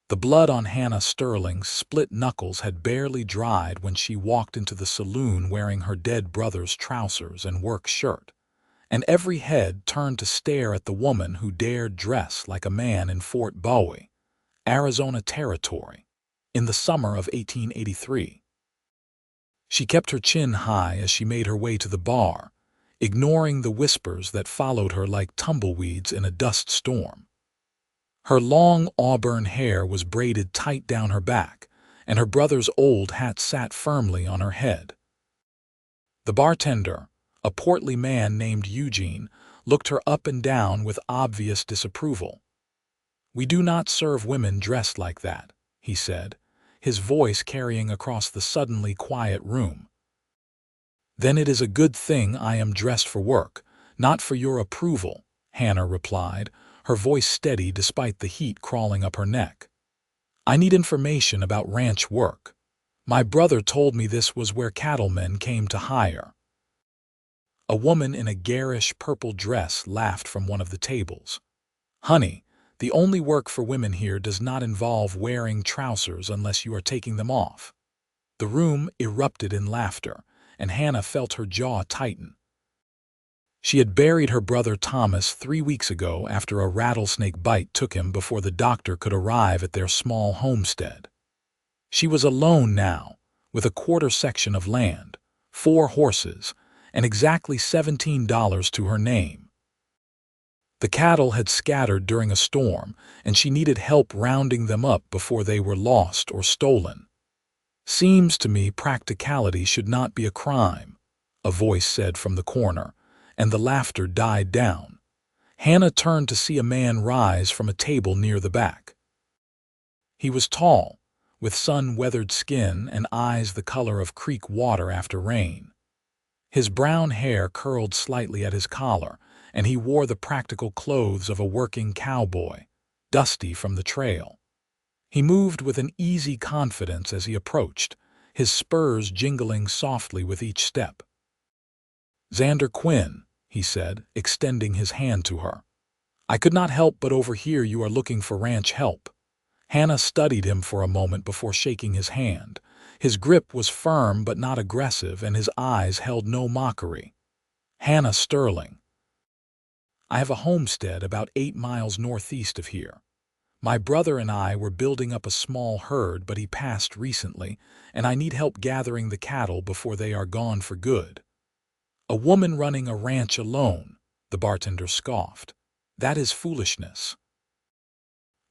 The blood on Hannah Sterling's split knuckles had barely dried when she walked into the saloon wearing her dead brother's trousers and work shirt, and every head turned to stare at the woman who dared dress like a man in Fort Bowie, Arizona Territory, in the summer of 1883. She kept her chin high as she made her way to the bar, ignoring the whispers that followed her like tumbleweeds in a dust storm. Her long auburn hair was braided tight down her back, and her brother's old hat sat firmly on her head. The bartender, a portly man named Eugene, looked her up and down with obvious disapproval. "We do not serve women dressed like that," he said, his voice carrying across the suddenly quiet room. "Then it is a good thing I am dressed for work, not for your approval," Hannah replied, her voice steady despite the heat crawling up her neck. "I need information about ranch work. My brother told me this was where cattlemen came to hire." A woman in a garish purple dress laughed from one of the tables. "Honey, the only work for women here does not involve wearing trousers unless you are taking them off." The room erupted in laughter, and Hannah felt her jaw tighten. She had buried her brother Thomas 3 weeks ago after a rattlesnake bite took him before the doctor could arrive at their small homestead. She was alone now, with a quarter section of land, 4 horses, and exactly $17 to her name. The cattle had scattered during a storm, and she needed help rounding them up before they were lost or stolen. "Seems to me practicality should not be a crime," a voice said from the corner, and the laughter died down. Hannah turned to see a man rise from a table near the back. He was tall, with sun-weathered skin and eyes the color of creek water after rain. His brown hair curled slightly at his collar, and he wore the practical clothes of a working cowboy, dusty from the trail. He moved with an easy confidence as he approached, his spurs jingling softly with each step. "Xander Quinn," he said, extending his hand to her. "I could not help but overhear you are looking for ranch help." Hannah studied him for a moment before shaking his hand. His grip was firm but not aggressive, and his eyes held no mockery. "Hannah Sterling. I have a homestead about 8 miles northeast of here. My brother and I were building up a small herd, but he passed recently, and I need help gathering the cattle before they are gone for good." "A woman running a ranch alone," the bartender scoffed. "That is foolishness."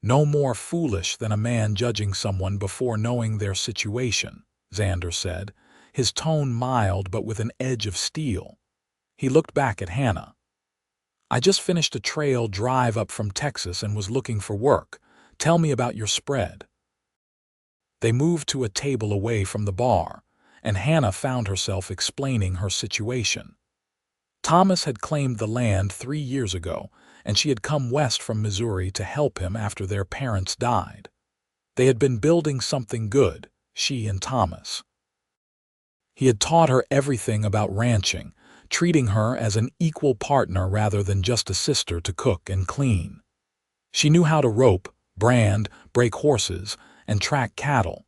"No more foolish than a man judging someone before knowing their situation," Xander said, his tone mild but with an edge of steel. He looked back at Hannah. "I just finished a trail drive up from Texas and was looking for work. Tell me about your spread." They moved to a table away from the bar, and Hannah found herself explaining her situation. Thomas had claimed the land 3 years ago, and she had come west from Missouri to help him after their parents died. They had been building something good, she and Thomas. He had taught her everything about ranching, treating her as an equal partner rather than just a sister to cook and clean. She knew how to rope, brand, break horses, and track cattle.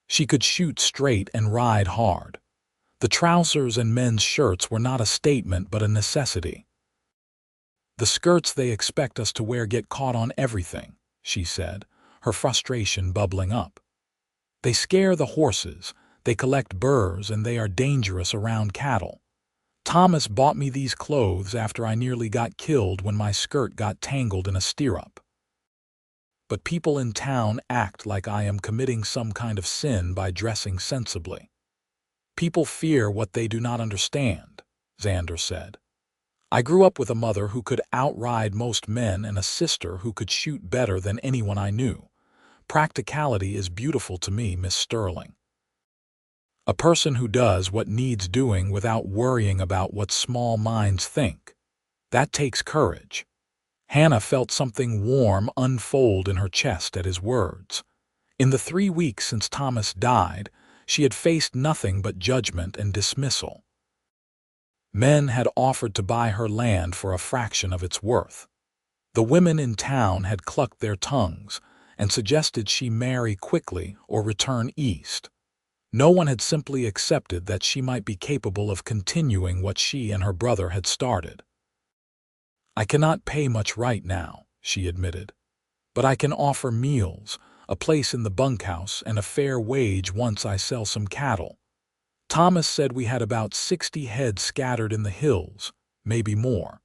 She could shoot straight and ride hard. The trousers and men's shirts were not a statement but a necessity. "The skirts they expect us to wear get caught on everything," she said, her frustration bubbling up. "They scare the horses, they collect burrs, and they are dangerous around cattle. Thomas bought me these clothes after I nearly got killed when my skirt got tangled in a stirrup. But people in town act like I am committing some kind of sin by dressing sensibly. People fear what they do not understand," Xander said. "I grew up with a mother who could outride most men and a sister who could shoot better than anyone I knew. Practicality is beautiful to me, Miss Sterling. A person who does what needs doing without worrying about what small minds think. That takes courage." Hannah felt something warm unfold in her chest at his words. In the 3 weeks since Thomas died, she had faced nothing but judgment and dismissal. Men had offered to buy her land for a fraction of its worth. The women in town had clucked their tongues, and suggested she marry quickly or return east. No one had simply accepted that she might be capable of continuing what she and her brother had started. "I cannot pay much right now," she admitted, "but I can offer meals, a place in the bunkhouse, and a fair wage once I sell some cattle." Thomas said we had about 60 head scattered in the hills, maybe more.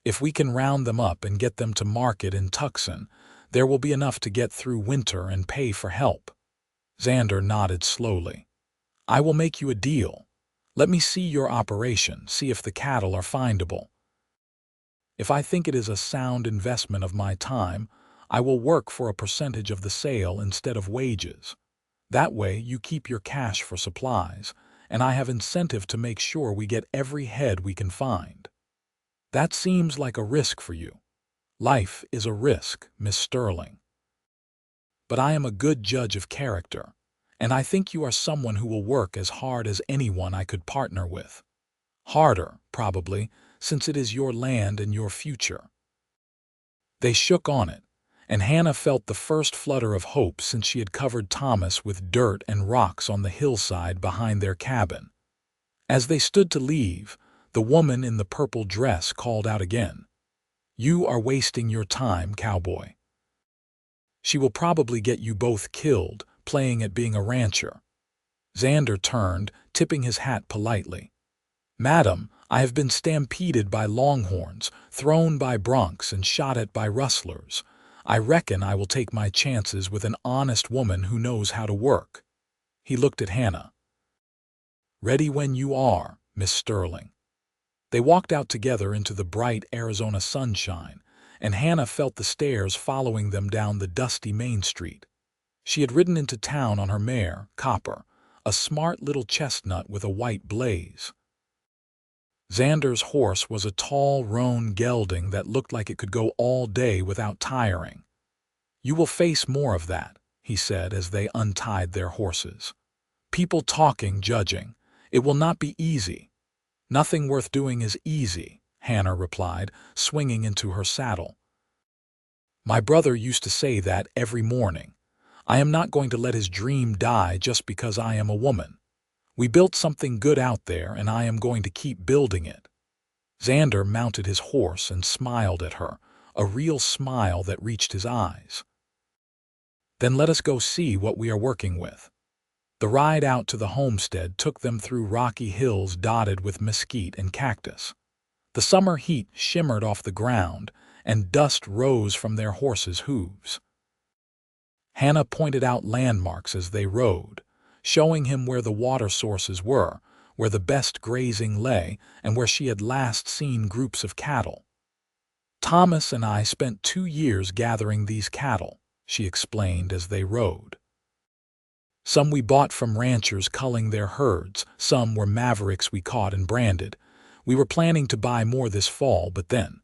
"If we can round them up and get them to market in Tucson, there will be enough to get through winter and pay for help." Xander nodded slowly. "I will make you a deal. Let me see your operation, see if the cattle are findable. If I think it is a sound investment of my time, I will work for a percentage of the sale instead of wages. That way you keep your cash for supplies, and I have incentive to make sure we get every head we can find." "That seems like a risk for you." "Life is a risk, Miss Sterling. But I am a good judge of character, and I think you are someone who will work as hard as anyone I could partner with. Harder, probably, since it is your land and your future." They shook on it, and Hannah felt the first flutter of hope since she had covered Thomas with dirt and rocks on the hillside behind their cabin. As they stood to leave, the woman in the purple dress called out again, "You are wasting your time, Cowboy. She will probably get you both killed, playing at being a rancher." Xander turned, tipping his hat politely. "Madam, I have been stampeded by longhorns, thrown by broncs, and shot at by rustlers. I reckon I will take my chances with an honest woman who knows how to work." He looked at Hannah. "Ready when you are, Miss Sterling." They walked out together into the bright Arizona sunshine, and Hannah felt the stairs following them down the dusty Main Street. She had ridden into town on her mare, Copper, a smart little chestnut with a white blaze. Xander's horse was a tall roan gelding that looked like it could go all day without tiring. "You will face more of that," he said as they untied their horses. "People talking, judging. It will not be easy." "Nothing worth doing is easy," Hannah replied, swinging into her saddle. "My brother used to say that every morning. I am not going to let his dream die just because I am a woman. We built something good out there, and I am going to keep building it." Xander mounted his horse and smiled at her, a real smile that reached his eyes. "Then let us go see what we are working with." The ride out to the homestead took them through rocky hills dotted with mesquite and cactus. The summer heat shimmered off the ground, and dust rose from their horses' hooves. Hannah pointed out landmarks as they rode, showing him where the water sources were, where the best grazing lay, and where she had last seen groups of cattle. "Thomas and I spent 2 years gathering these cattle," she explained as they rode. "Some we bought from ranchers culling their herds, some were mavericks we caught and branded. We were planning to buy more this fall, but then—"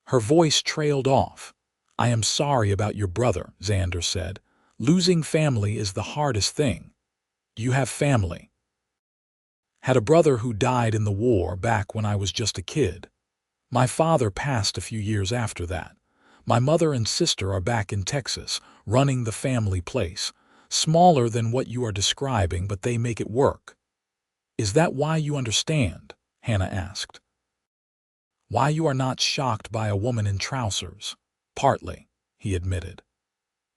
Her voice trailed off. "I am sorry about your brother," Xander said. "Losing family is the hardest thing." "You have family?" "Had a brother who died in the war back when I was just a kid. My father passed a few years after that. My mother and sister are back in Texas, running the family place. Smaller than what you are describing, but they make it work." "Is that why you understand?" Hannah asked. "Why you are not shocked by a woman in trousers?" "Partly," he admitted.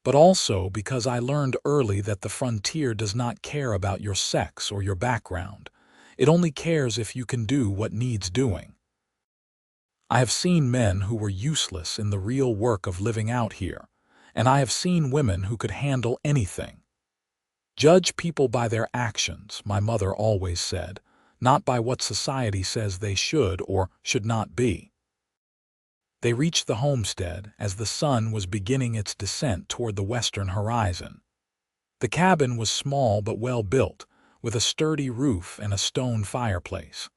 "But also because I learned early that the frontier does not care about your sex or your background. It only cares if you can do what needs doing. I have seen men who were useless in the real work of living out here, and I have seen women who could handle anything. Judge people by their actions, my mother always said, not by what society says they should or should not be." They reached the homestead as the sun was beginning its descent toward the western horizon. The cabin was small but well built, with a sturdy roof and a stone fireplace.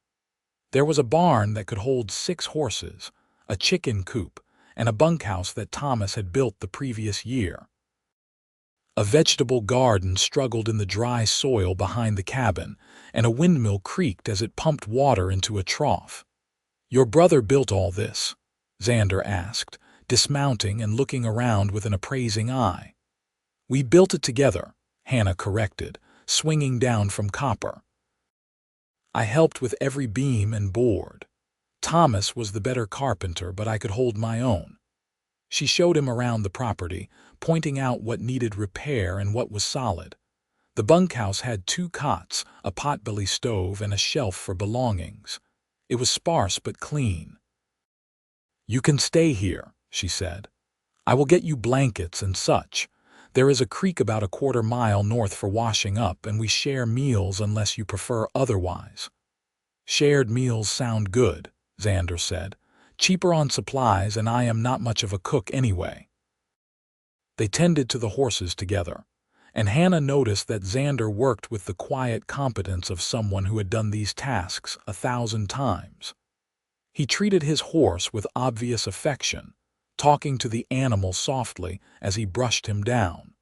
There was a barn that could hold 6 horses, a chicken coop, and a bunkhouse that Thomas had built the previous year. A vegetable garden struggled in the dry soil behind the cabin, and a windmill creaked as it pumped water into a trough. "Your brother built all this?" Xander asked, dismounting and looking around with an appraising eye. "We built it together," Hannah corrected, swinging down from copper. "I helped with every beam and board. Thomas was the better carpenter, but I could hold my own." She showed him around the property, pointing out what needed repair and what was solid. The bunkhouse had 2 cots, a potbelly stove, and a shelf for belongings. It was sparse but clean. "You can stay here," she said. "I will get you blankets and such. There is a creek about a quarter-mile north for washing up, and we share meals unless you prefer otherwise." "Shared meals sound good," Xander said. "Cheaper on supplies, and I am not much of a cook anyway." They tended to the horses together, and Hannah noticed that Xander worked with the quiet competence of someone who had done these tasks 1,000 times. He treated his horse with obvious affection, talking to the animal softly as he brushed him down.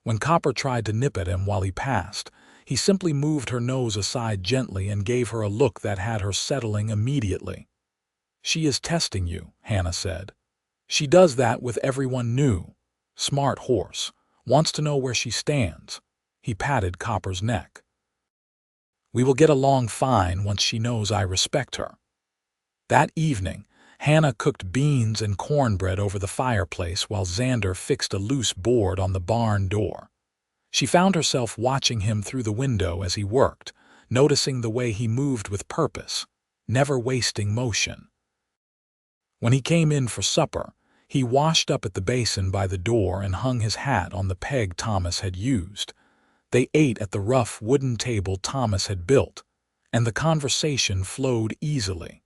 When Copper tried to nip at him while he passed, he simply moved her nose aside gently and gave her a look that had her settling immediately. "She is testing you," Hannah said. "She does that with everyone new. Smart horse. Wants to know where she stands." He patted Copper's neck. "We will get along fine once she knows I respect her." That evening, Hannah cooked beans and cornbread over the fireplace while Xander fixed a loose board on the barn door. She found herself watching him through the window as he worked, noticing the way he moved with purpose, never wasting motion. When he came in for supper, he washed up at the basin by the door and hung his hat on the peg Thomas had used. They ate at the rough wooden table Thomas had built, and the conversation flowed easily.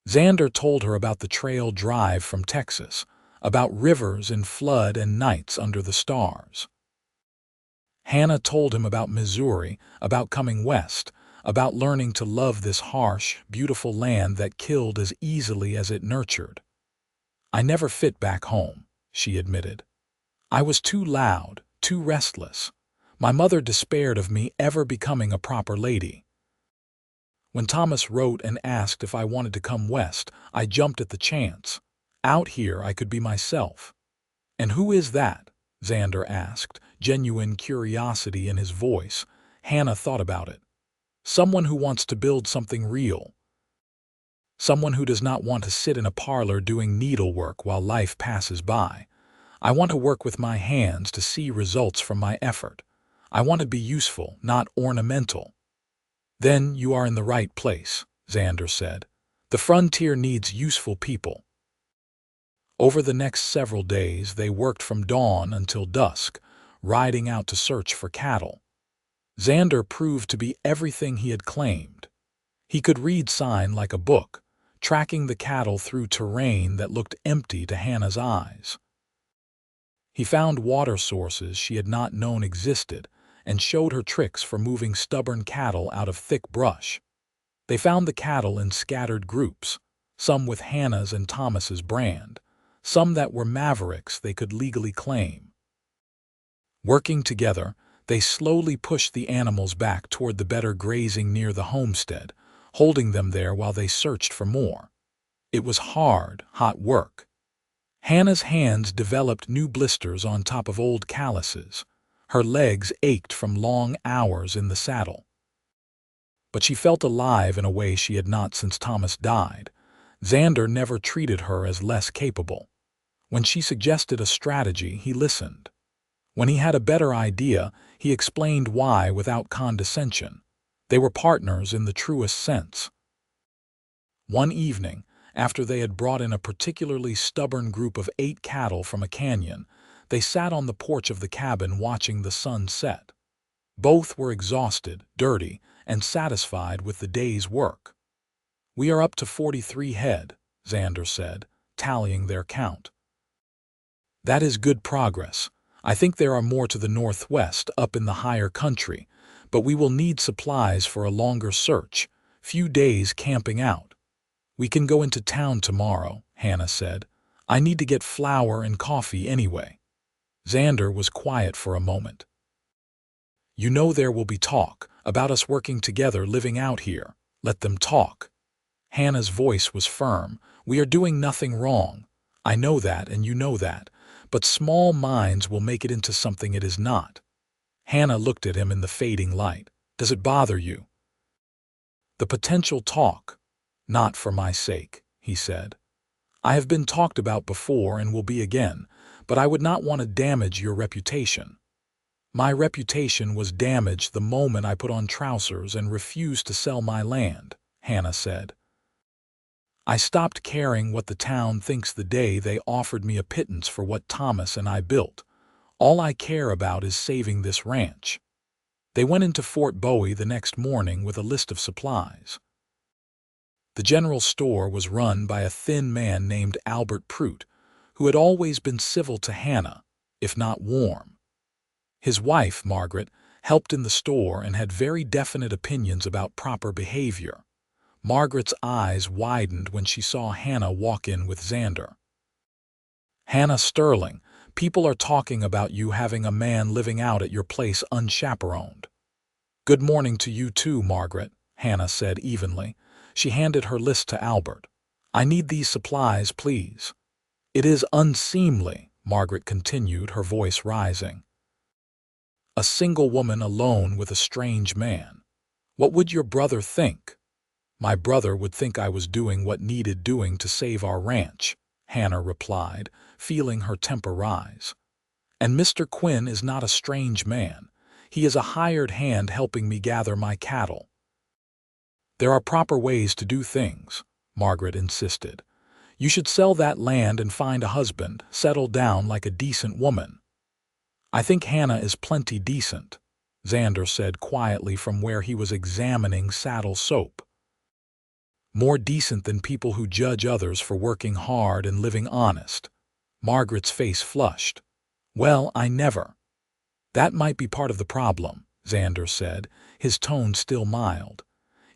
Xander told her about the trail drive from Texas, about rivers in flood and nights under the stars. Hannah told him about Missouri, about coming west, about learning to love this harsh, beautiful land that killed as easily as it nurtured. "I never fit back home," she admitted. "I was too loud, too restless. My mother despaired of me ever becoming a proper lady. When Thomas wrote and asked if I wanted to come west, I jumped at the chance. Out here I could be myself." "And who is that?" Xander asked, genuine curiosity in his voice. Hannah thought about it. "Someone who wants to build something real. Someone who does not want to sit in a parlor doing needlework while life passes by. I want to work with my hands to see results from my effort. I want to be useful, not ornamental." "Then you are in the right place," Xander said. "The frontier needs useful people." Over the next several days, they worked from dawn until dusk, riding out to search for cattle. Xander proved to be everything he had claimed. He could read sign like a book, tracking the cattle through terrain that looked empty to Hannah's eyes. He found water sources she had not known existed and showed her tricks for moving stubborn cattle out of thick brush. They found the cattle in scattered groups, some with Hannah's and Thomas's brand, some that were mavericks they could legally claim. Working together, they slowly pushed the animals back toward the better grazing near the homestead, holding them there while they searched for more. It was hard, hot work. Hannah's hands developed new blisters on top of old calluses. Her legs ached from long hours in the saddle. But she felt alive in a way she had not since Thomas died. Xander never treated her as less capable. When she suggested a strategy, he listened. When he had a better idea, he explained why without condescension. They were partners in the truest sense. One evening, after they had brought in a particularly stubborn group of 8 cattle from a canyon, they sat on the porch of the cabin watching the sun set. Both were exhausted, dirty, and satisfied with the day's work. "We are up to 43 head," Xander said, tallying their count. "That is good progress. I think there are more to the northwest, up in the higher country, but we will need supplies for a longer search, few days camping out." "We can go into town tomorrow," Hannah said. "I need to get flour and coffee anyway." Xander was quiet for a moment. "You know there will be talk about us working together, living out here. Let them talk." Hannah's voice was firm. "We are doing nothing wrong. I know that and you know that, but small minds will make it into something it is not. Hannah looked at him in the fading light. Does it bother you? The potential talk. Not for my sake, he said. I have been talked about before and will be again, but I would not want to damage your reputation. My reputation was damaged the moment I put on trousers and refused to sell my land, Hannah said. I stopped caring what the town thinks the day they offered me a pittance for what Thomas and I built. All I care about is saving this ranch. They went into Fort Bowie the next morning with a list of supplies. The general store was run by a thin man named Albert Prout, who had always been civil to Hannah, if not warm. His wife, Margaret, helped in the store and had very definite opinions about proper behavior. Margaret's eyes widened when she saw Hannah walk in with Xander. Hannah Sterling, people are talking about you having a man living out at your place unchaperoned. Good morning to you too, Margaret, Hannah said evenly. She handed her list to Albert. I need these supplies, please. It is unseemly, Margaret continued, her voice rising. A single woman alone with a strange man. What would your brother think? My brother would think I was doing what needed doing to save our ranch, Hannah replied, feeling her temper rise. And Mr. Quinn is not a strange man. He is a hired hand helping me gather my cattle. There are proper ways to do things, Margaret insisted. You should sell that land and find a husband, settle down like a decent woman. I think Hannah is plenty decent, Xander said quietly from where he was examining saddle soap. More decent than people who judge others for working hard and living honest. Margaret's face flushed. Well, I never. That might be part of the problem, Xander said, his tone still mild.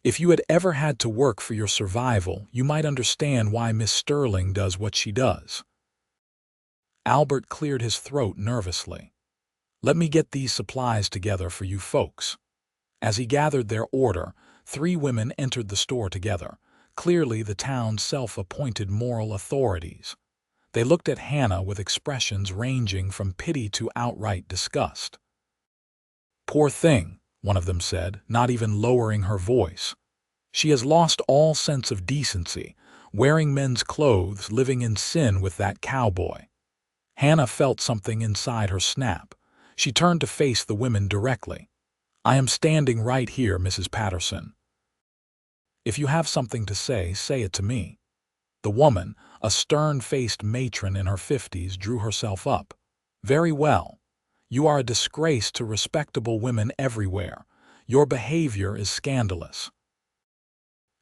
If you had ever had to work for your survival, you might understand why Miss Sterling does what she does. Albert cleared his throat nervously. Let me get these supplies together for you folks. As he gathered their order, 3 women entered the store together, clearly the town's self-appointed moral authorities. They looked at Hannah with expressions ranging from pity to outright disgust. Poor thing, one of them said, not even lowering her voice. She has lost all sense of decency, wearing men's clothes, living in sin with that cowboy. Hannah felt something inside her snap. She turned to face the women directly. I am standing right here, Mrs. Patterson. If you have something to say it to me. The woman, a stern-faced matron in her 50s, drew herself up. Very well. You are a disgrace to respectable women everywhere. Your behavior is scandalous.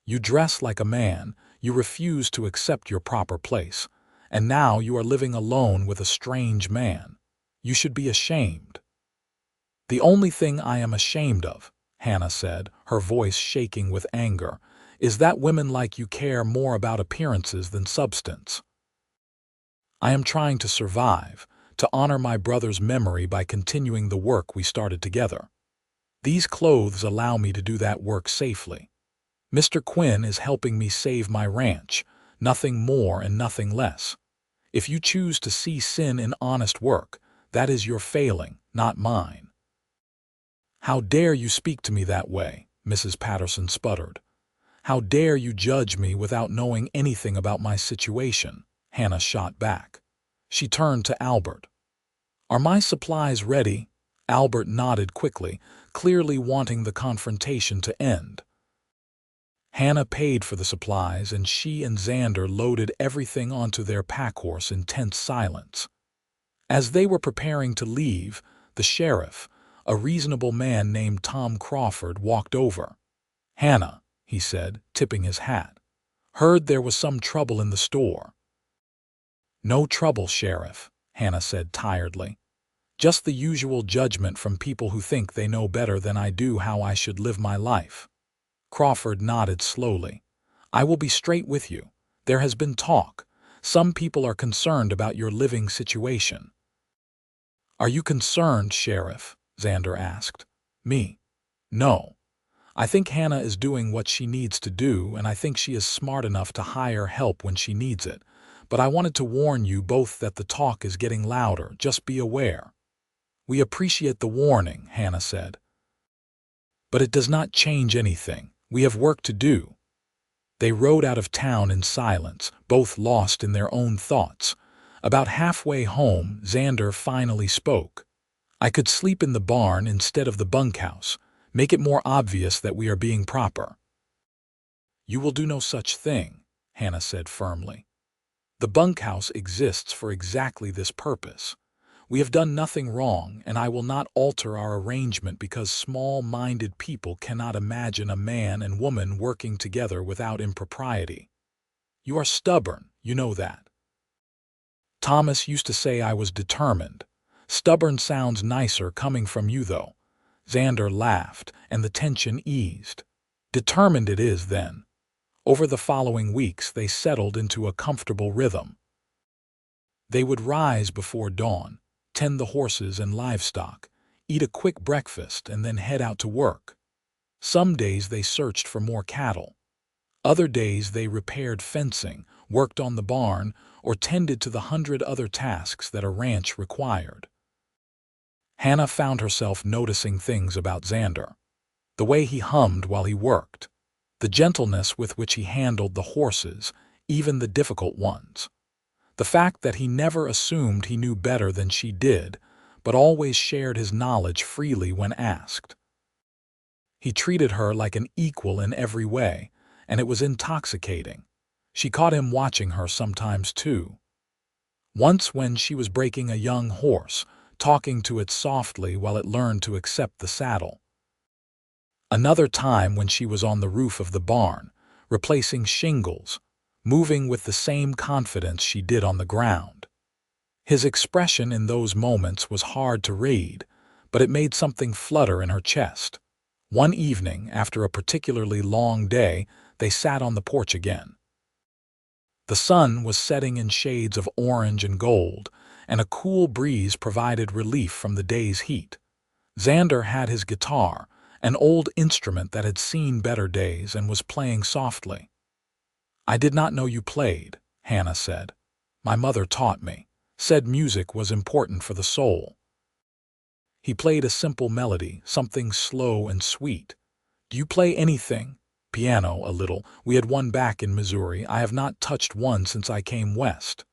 You dress like a man, you refuse to accept your proper place, and now you are living alone with a strange man. You should be ashamed. The only thing I am ashamed of, Hannah said, her voice shaking with anger, is that women like you care more about appearances than substance. I am trying to survive, to honor my brother's memory by continuing the work we started together. These clothes allow me to do that work safely. Mr. Quinn is helping me save my ranch, nothing more and nothing less. If you choose to see sin in honest work, that is your failing, not mine. How dare you speak to me that way, Mrs. Patterson sputtered. How dare you judge me without knowing anything about my situation, Hannah shot back. She turned to Albert. Are my supplies ready? Albert nodded quickly, clearly wanting the confrontation to end. Hannah paid for the supplies and she and Xander loaded everything onto their packhorse in tense silence. As they were preparing to leave, the sheriff, a reasonable man named Tom Crawford, walked over. Hannah, he said, tipping his hat. Heard there was some trouble in the store. No trouble, Sheriff, Hannah said tiredly. Just the usual judgment from people who think they know better than I do how I should live my life. Crawford nodded slowly. I will be straight with you. There has been talk. Some people are concerned about your living situation. Are you concerned, Sheriff? Xander asked. Me? No. I think Hannah is doing what she needs to do, and I think she is smart enough to hire help when she needs it. but I wanted to warn you both that the talk is getting louder. Just be aware." "We appreciate the warning," Hannah said. "But it does not change anything. We have work to do." They rode out of town in silence, both lost in their own thoughts. About halfway home, Xander finally spoke. "I could sleep in the barn instead of the bunkhouse. Make it more obvious that we are being proper." "You will do no such thing," Hannah said firmly. "The bunkhouse exists for exactly this purpose. We have done nothing wrong, and I will not alter our arrangement because small-minded people cannot imagine a man and woman working together without impropriety. You are stubborn, you know that. Thomas used to say I was determined. Stubborn sounds nicer coming from you, though." Xander laughed, and the tension eased. "Determined it is, then." Over the following weeks, they settled into a comfortable rhythm. They would rise before dawn, tend the horses and livestock, eat a quick breakfast, and then head out to work. Some days they searched for more cattle. Other days they repaired fencing, worked on the barn, or tended to the 100 other tasks that a ranch required. Hannah found herself noticing things about Xander. The way he hummed while he worked. The gentleness with which he handled the horses, even the difficult ones. The fact that he never assumed he knew better than she did, but always shared his knowledge freely when asked. He treated her like an equal in every way, and it was intoxicating. She caught him watching her sometimes too. Once when she was breaking a young horse, talking to it softly while it learned to accept the saddle. Another time when she was on the roof of the barn, replacing shingles, moving with the same confidence she did on the ground. His expression in those moments was hard to read, but it made something flutter in her chest. One evening, after a particularly long day, they sat on the porch again. The sun was setting in shades of orange and gold, and a cool breeze provided relief from the day's heat. Xander had his guitar, an old instrument that had seen better days, and was playing softly. "I did not know you played," Hannah said. "My mother taught me, said music was important for the soul." He played a simple melody, something slow and sweet. "Do you play anything?" "Piano, a little. We had one back in Missouri. I have not touched one since I came west."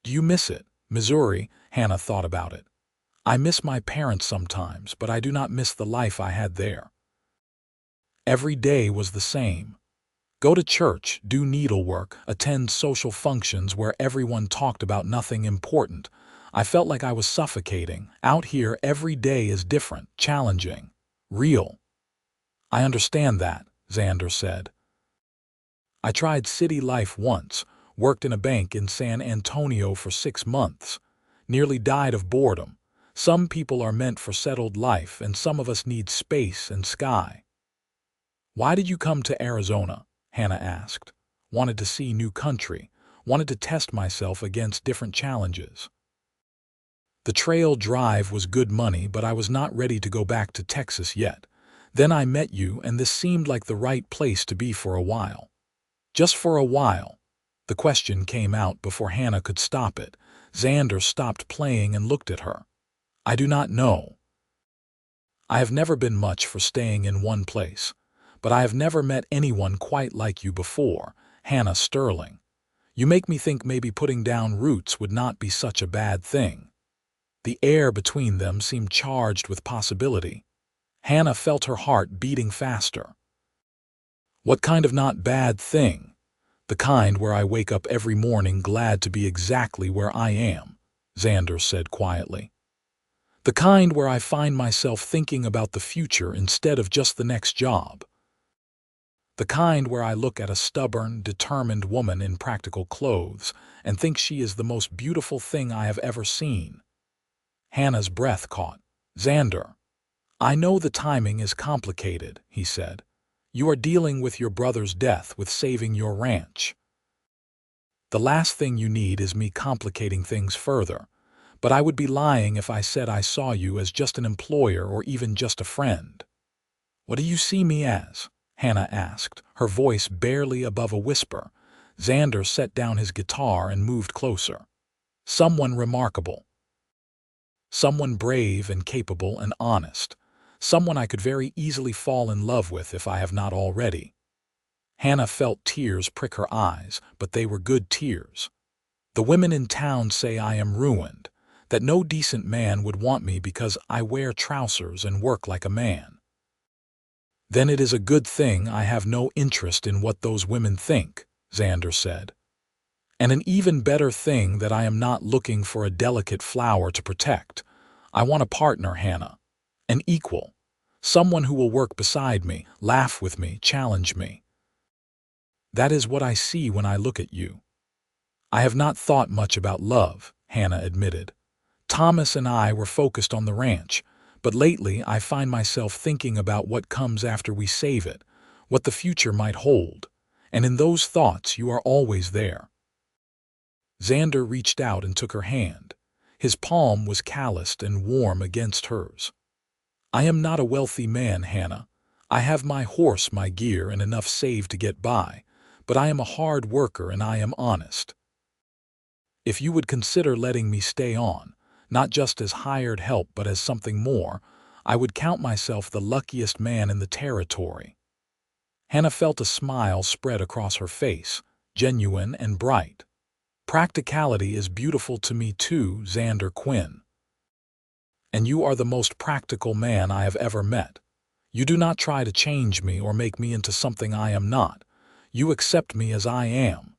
"Do you miss it?" "Missouri," Hannah thought about it. "I miss my parents sometimes, but I do not miss the life I had there." Every day was the same. Go to church, do needlework, attend social functions where everyone talked about nothing important. I felt like I was suffocating. Out here, every day is different, challenging, real. "I understand that," Xander said. "I tried city life once, worked in a bank in San Antonio for 6 months. Nearly died of boredom. Some people are meant for settled life, and some of us need space and sky." "Why did you come to Arizona?" Hannah asked. "Wanted to see new country. Wanted to test myself against different challenges." "The trail drive was good money, but I was not ready to go back to Texas yet. Then I met you, and this seemed like the right place to be for a while." "Just for a while." The question came out before Hannah could stop it. Xander stopped playing and looked at her. "I do not know. I have never been much for staying in one place. But I have never met anyone quite like you before, Hannah Sterling. You make me think maybe putting down roots would not be such a bad thing." The air between them seemed charged with possibility. Hannah felt her heart beating faster. "What kind of not bad thing?" "The kind where I wake up every morning glad to be exactly where I am," Xander said quietly. "The kind where I find myself thinking about the future instead of just the next job. The kind where I look at a stubborn, determined woman in practical clothes and think she is the most beautiful thing I have ever seen." Hannah's breath caught. "Xander, I know the timing is complicated," he said. "You are dealing with your brother's death, with saving your ranch. The last thing you need is me complicating things further, but I would be lying if I said I saw you as just an employer or even just a friend." "What do you see me as?" Hannah asked, her voice barely above a whisper. Xander set down his guitar and moved closer. Someone remarkable. Someone brave and capable and honest. Someone I could very easily fall in love with if I have not already. Hannah felt tears prick her eyes, but they were good tears. The women in town say I am ruined, that no decent man would want me because I wear trousers and work like a man. Then it is a good thing I have no interest in what those women think, Xander said. And an even better thing that I am not looking for a delicate flower to protect. I want a partner, Hannah. An equal. Someone who will work beside me, laugh with me, challenge me. That is what I see when I look at you. I have not thought much about love, Hannah admitted. Thomas and I were focused on the ranch, but lately I find myself thinking about what comes after we save it, what the future might hold, and in those thoughts you are always there. Xander reached out and took her hand. His palm was calloused and warm against hers. I am not a wealthy man, Hannah. I have my horse, my gear, and enough saved to get by, but I am a hard worker and I am honest. If you would consider letting me stay on, not just as hired help but as something more, I would count myself the luckiest man in the territory. Hannah felt a smile spread across her face, genuine and bright. Practicality is beautiful to me too, Xander Quinn. And you are the most practical man I have ever met. You do not try to change me or make me into something I am not. You accept me as I am.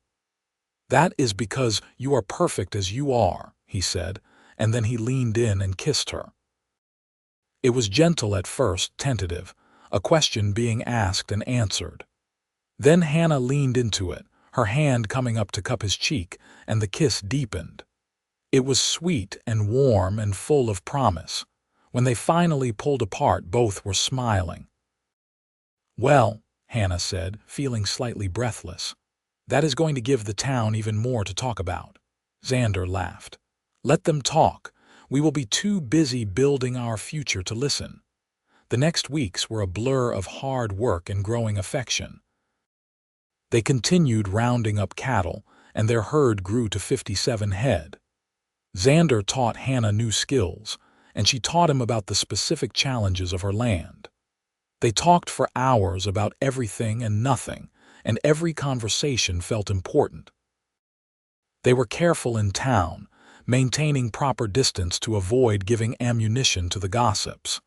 That is because you are perfect as you are, he said, and then he leaned in and kissed her. It was gentle at first, tentative, a question being asked and answered. Then Hannah leaned into it, her hand coming up to cup his cheek, and the kiss deepened. It was sweet and warm and full of promise. When they finally pulled apart, both were smiling. Well, Hannah said, feeling slightly breathless, that is going to give the town even more to talk about. Xander laughed. Let them talk. We will be too busy building our future to listen. The next weeks were a blur of hard work and growing affection. They continued rounding up cattle, and their herd grew to 57 head. Xander taught Hannah new skills, and she taught him about the specific challenges of her land. They talked for hours about everything and nothing, and every conversation felt important. They were careful in town, maintaining proper distance to avoid giving ammunition to the gossips.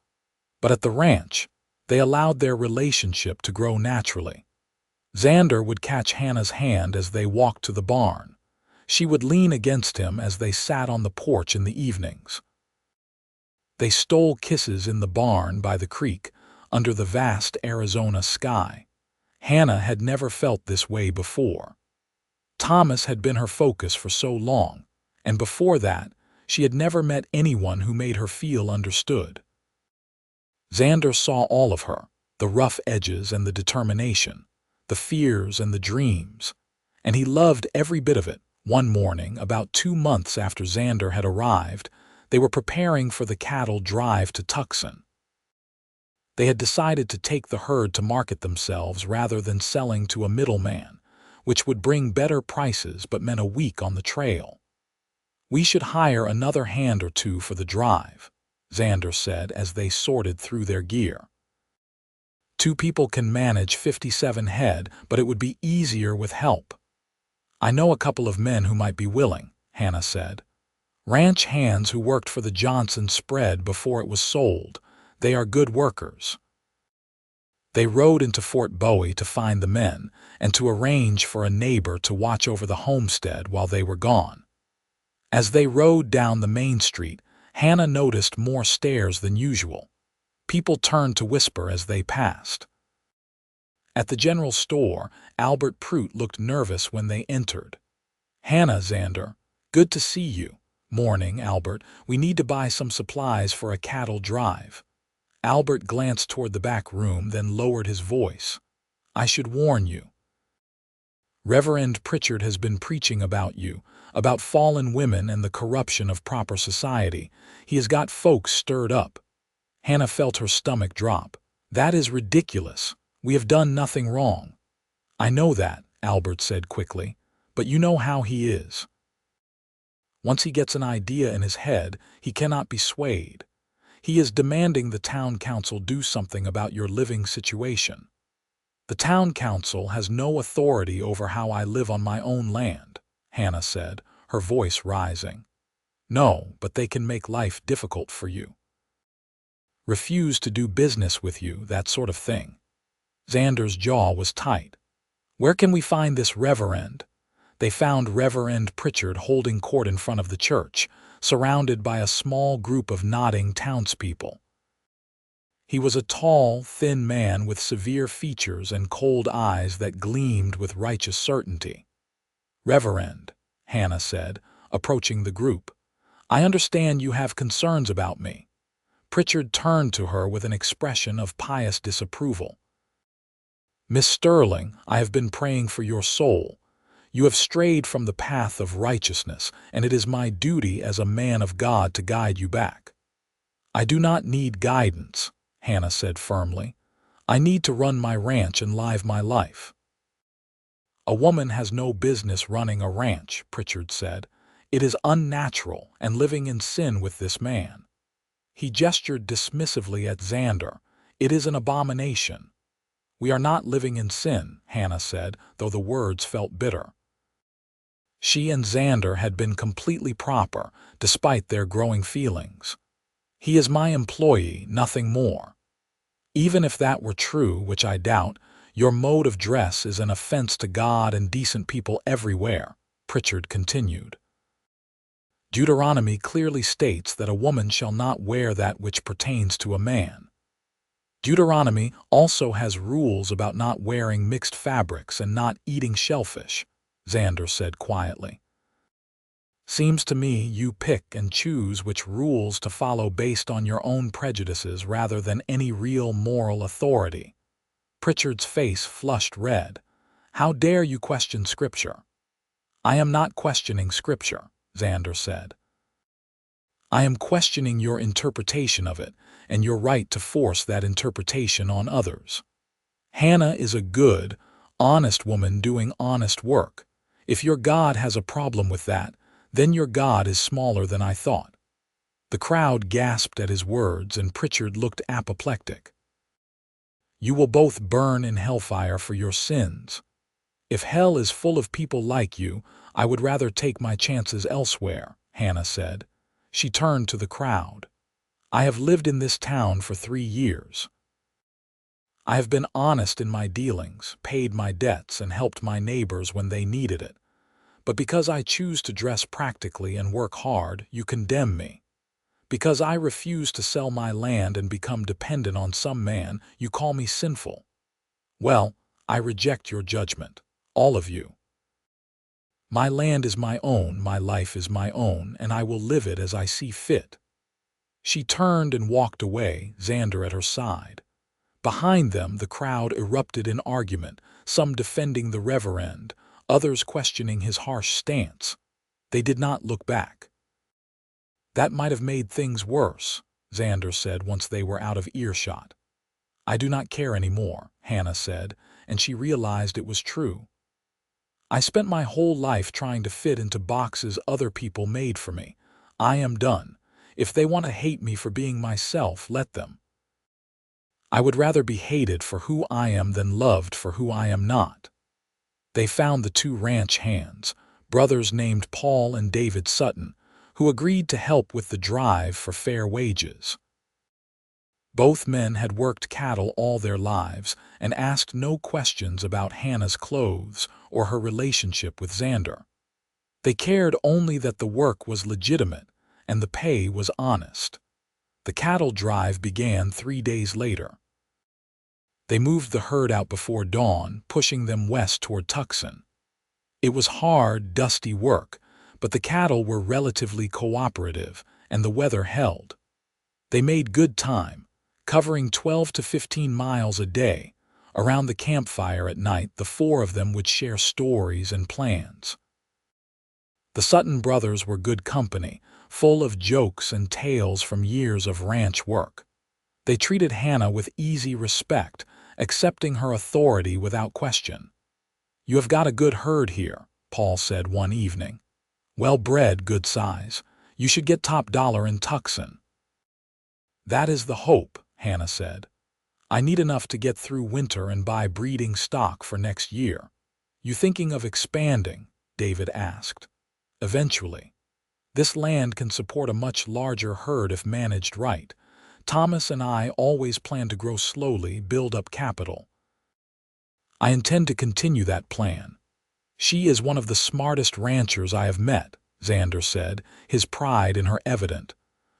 But at the ranch, they allowed their relationship to grow naturally. Xander would catch Hannah's hand as they walked to the barn. She would lean against him as they sat on the porch in the evenings. They stole kisses in the barn by the creek, under the vast Arizona sky. Hannah had never felt this way before. Thomas had been her focus for so long, and before that, she had never met anyone who made her feel understood. Xander saw all of her, the rough edges and the determination, the fears and the dreams, and he loved every bit of it. One morning, about 2 months after Xander had arrived, they were preparing for the cattle drive to Tucson. They had decided to take the herd to market themselves rather than selling to a middleman, which would bring better prices but meant a week on the trail. We should hire another hand or two for the drive, Xander said as they sorted through their gear. 2 people can manage 57 head, but it would be easier with help. I know a couple of men who might be willing, Hannah said. Ranch hands who worked for the Johnson spread before it was sold. They are good workers. They rode into Fort Bowie to find the men and to arrange for a neighbor to watch over the homestead while they were gone. As they rode down the main street, Hannah noticed more stares than usual. People turned to whisper as they passed. At the general store, Albert Prout looked nervous when they entered. Hannah, Xander, good to see you. Morning, Albert. We need to buy some supplies for a cattle drive. Albert glanced toward the back room, then lowered his voice. I should warn you. Reverend Pritchard has been preaching about you, about fallen women and the corruption of proper society. He has got folks stirred up. Hannah felt her stomach drop. That is ridiculous. We have done nothing wrong. I know that, Albert said quickly. But you know how he is. Once he gets an idea in his head, he cannot be swayed. He is demanding the town council do something about your living situation. The town council has no authority over how I live on my own land, Hannah said, her voice rising. No, but they can make life difficult for you. Refuse to do business with you, that sort of thing. Xander's jaw was tight. Where can we find this reverend? They found Reverend Pritchard holding court in front of the church, surrounded by a small group of nodding townspeople. He was a tall, thin man with severe features and cold eyes that gleamed with righteous certainty. Reverend, Hannah said, approaching the group, I understand you have concerns about me. Pritchard turned to her with an expression of pious disapproval. Miss Sterling, I have been praying for your soul. You have strayed from the path of righteousness, and it is my duty as a man of God to guide you back. I do not need guidance, Hannah said firmly. I need to run my ranch and live my life. A woman has no business running a ranch, Pritchard said. It is unnatural and living in sin with this man. He gestured dismissively at Xander. It is an abomination. We are not living in sin, Hannah said, though the words felt bitter. She and Xander had been completely proper, despite their growing feelings. He is my employee, nothing more. Even if that were true, which I doubt, your mode of dress is an offense to God and decent people everywhere, Pritchard continued. Deuteronomy clearly states that a woman shall not wear that which pertains to a man. Deuteronomy also has rules about not wearing mixed fabrics and not eating shellfish, Xander said quietly. Seems to me you pick and choose which rules to follow based on your own prejudices rather than any real moral authority. Pritchard's face flushed red. How dare you question Scripture? I am not questioning Scripture, Xander said. I am questioning your interpretation of it and your right to force that interpretation on others. Hannah is a good, honest woman doing honest work. If your God has a problem with that, then your God is smaller than I thought. The crowd gasped at his words, and Pritchard looked apoplectic. You will both burn in hellfire for your sins. If hell is full of people like you, I would rather take my chances elsewhere, Hannah said. She turned to the crowd. I have lived in this town for 3 years. I have been honest in my dealings, paid my debts, and helped my neighbors when they needed it. But because I choose to dress practically and work hard, you condemn me. Because I refuse to sell my land and become dependent on some man, you call me sinful. Well, I reject your judgment, all of you. My land is my own, my life is my own, and I will live it as I see fit. She turned and walked away, Xander at her side. Behind them, the crowd erupted in argument, some defending the reverend, others questioning his harsh stance. They did not look back. That might have made things worse, Xander said once they were out of earshot. I do not care anymore, Hannah said, and she realized it was true. I spent my whole life trying to fit into boxes other people made for me. I am done. If they want to hate me for being myself, let them. I would rather be hated for who I am than loved for who I am not. They found the 2 ranch hands, brothers named Paul and David Sutton, who agreed to help with the drive for fair wages. Both men had worked cattle all their lives and asked no questions about Hannah's clothes or her relationship with Xander. They cared only that the work was legitimate and the pay was honest. The cattle drive began 3 days later. They moved the herd out before dawn, pushing them west toward Tucson. It was hard, dusty work, but the cattle were relatively cooperative, and the weather held. They made good time, covering 12 to 15 miles a day. Around the campfire at night, the 4 of them would share stories and plans. The Sutton brothers were good company, full of jokes and tales from years of ranch work. They treated Hannah with easy respect, accepting her authority without question. You have got a good herd here, Paul said one evening. Well-bred, good size. You should get top dollar in Tucson. That is the hope, Hannah said. I need enough to get through winter and buy breeding stock for next year. You thinking of expanding? David asked. Eventually. This land can support a much larger herd if managed right. Thomas and I always plan to grow slowly, build up capital. I intend to continue that plan. She is one of the smartest ranchers I have met, Xander said, his pride in her evident.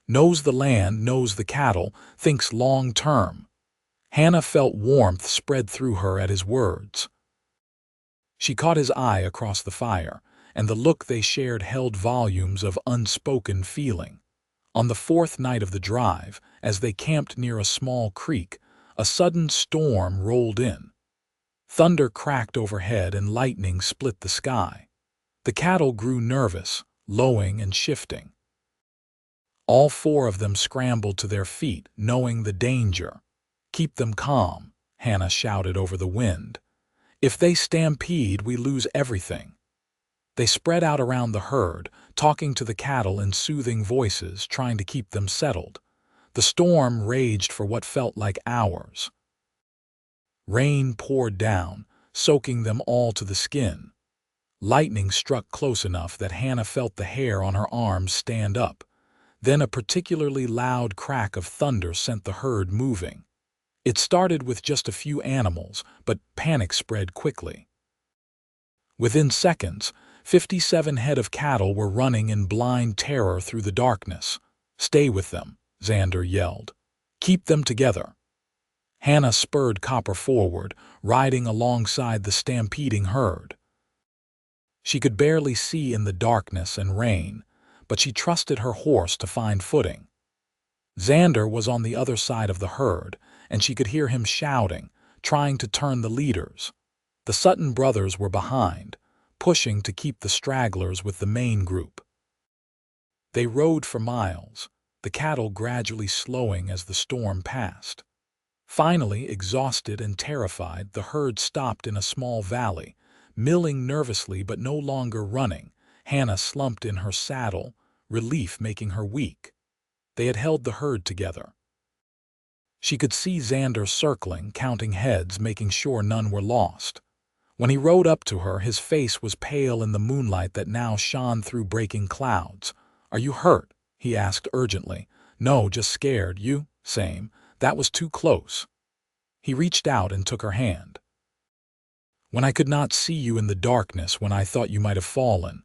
Knows the land, knows the cattle, thinks long-term. Hannah felt warmth spread through her at his words. She caught his eye across the fire, and the look they shared held volumes of unspoken feeling. On the fourth night of the drive, as they camped near a small creek, a sudden storm rolled in. Thunder cracked overhead and lightning split the sky. The cattle grew nervous, lowing and shifting. All four of them scrambled to their feet, knowing the danger. Keep them calm, Hannah shouted over the wind. If they stampede, we lose everything. They spread out around the herd, talking to the cattle in soothing voices, trying to keep them settled. The storm raged for what felt like hours. Rain poured down, soaking them all to the skin. Lightning struck close enough that Hannah felt the hair on her arms stand up. Then a particularly loud crack of thunder sent the herd moving. It started with just a few animals, but panic spread quickly. Within seconds, 57 head of cattle were running in blind terror through the darkness. Stay with them, Xander yelled. Keep them together. Hannah spurred Copper forward, riding alongside the stampeding herd. She could barely see in the darkness and rain, but she trusted her horse to find footing. Xander was on the other side of the herd, and she could hear him shouting, trying to turn the leaders. The Sutton brothers were behind, pushing to keep the stragglers with the main group. They rode for miles, the cattle gradually slowing as the storm passed. Finally, exhausted and terrified, the herd stopped in a small valley, milling nervously but no longer running. Hannah slumped in her saddle, relief making her weak. They had held the herd together. She could see Xander circling, counting heads, making sure none were lost. When he rode up to her, his face was pale in the moonlight that now shone through breaking clouds. "Are you hurt?" he asked urgently. "No, just scared. You?" "Same. That was too close." He reached out and took her hand. "When I could not see you in the darkness, when I thought you might have fallen."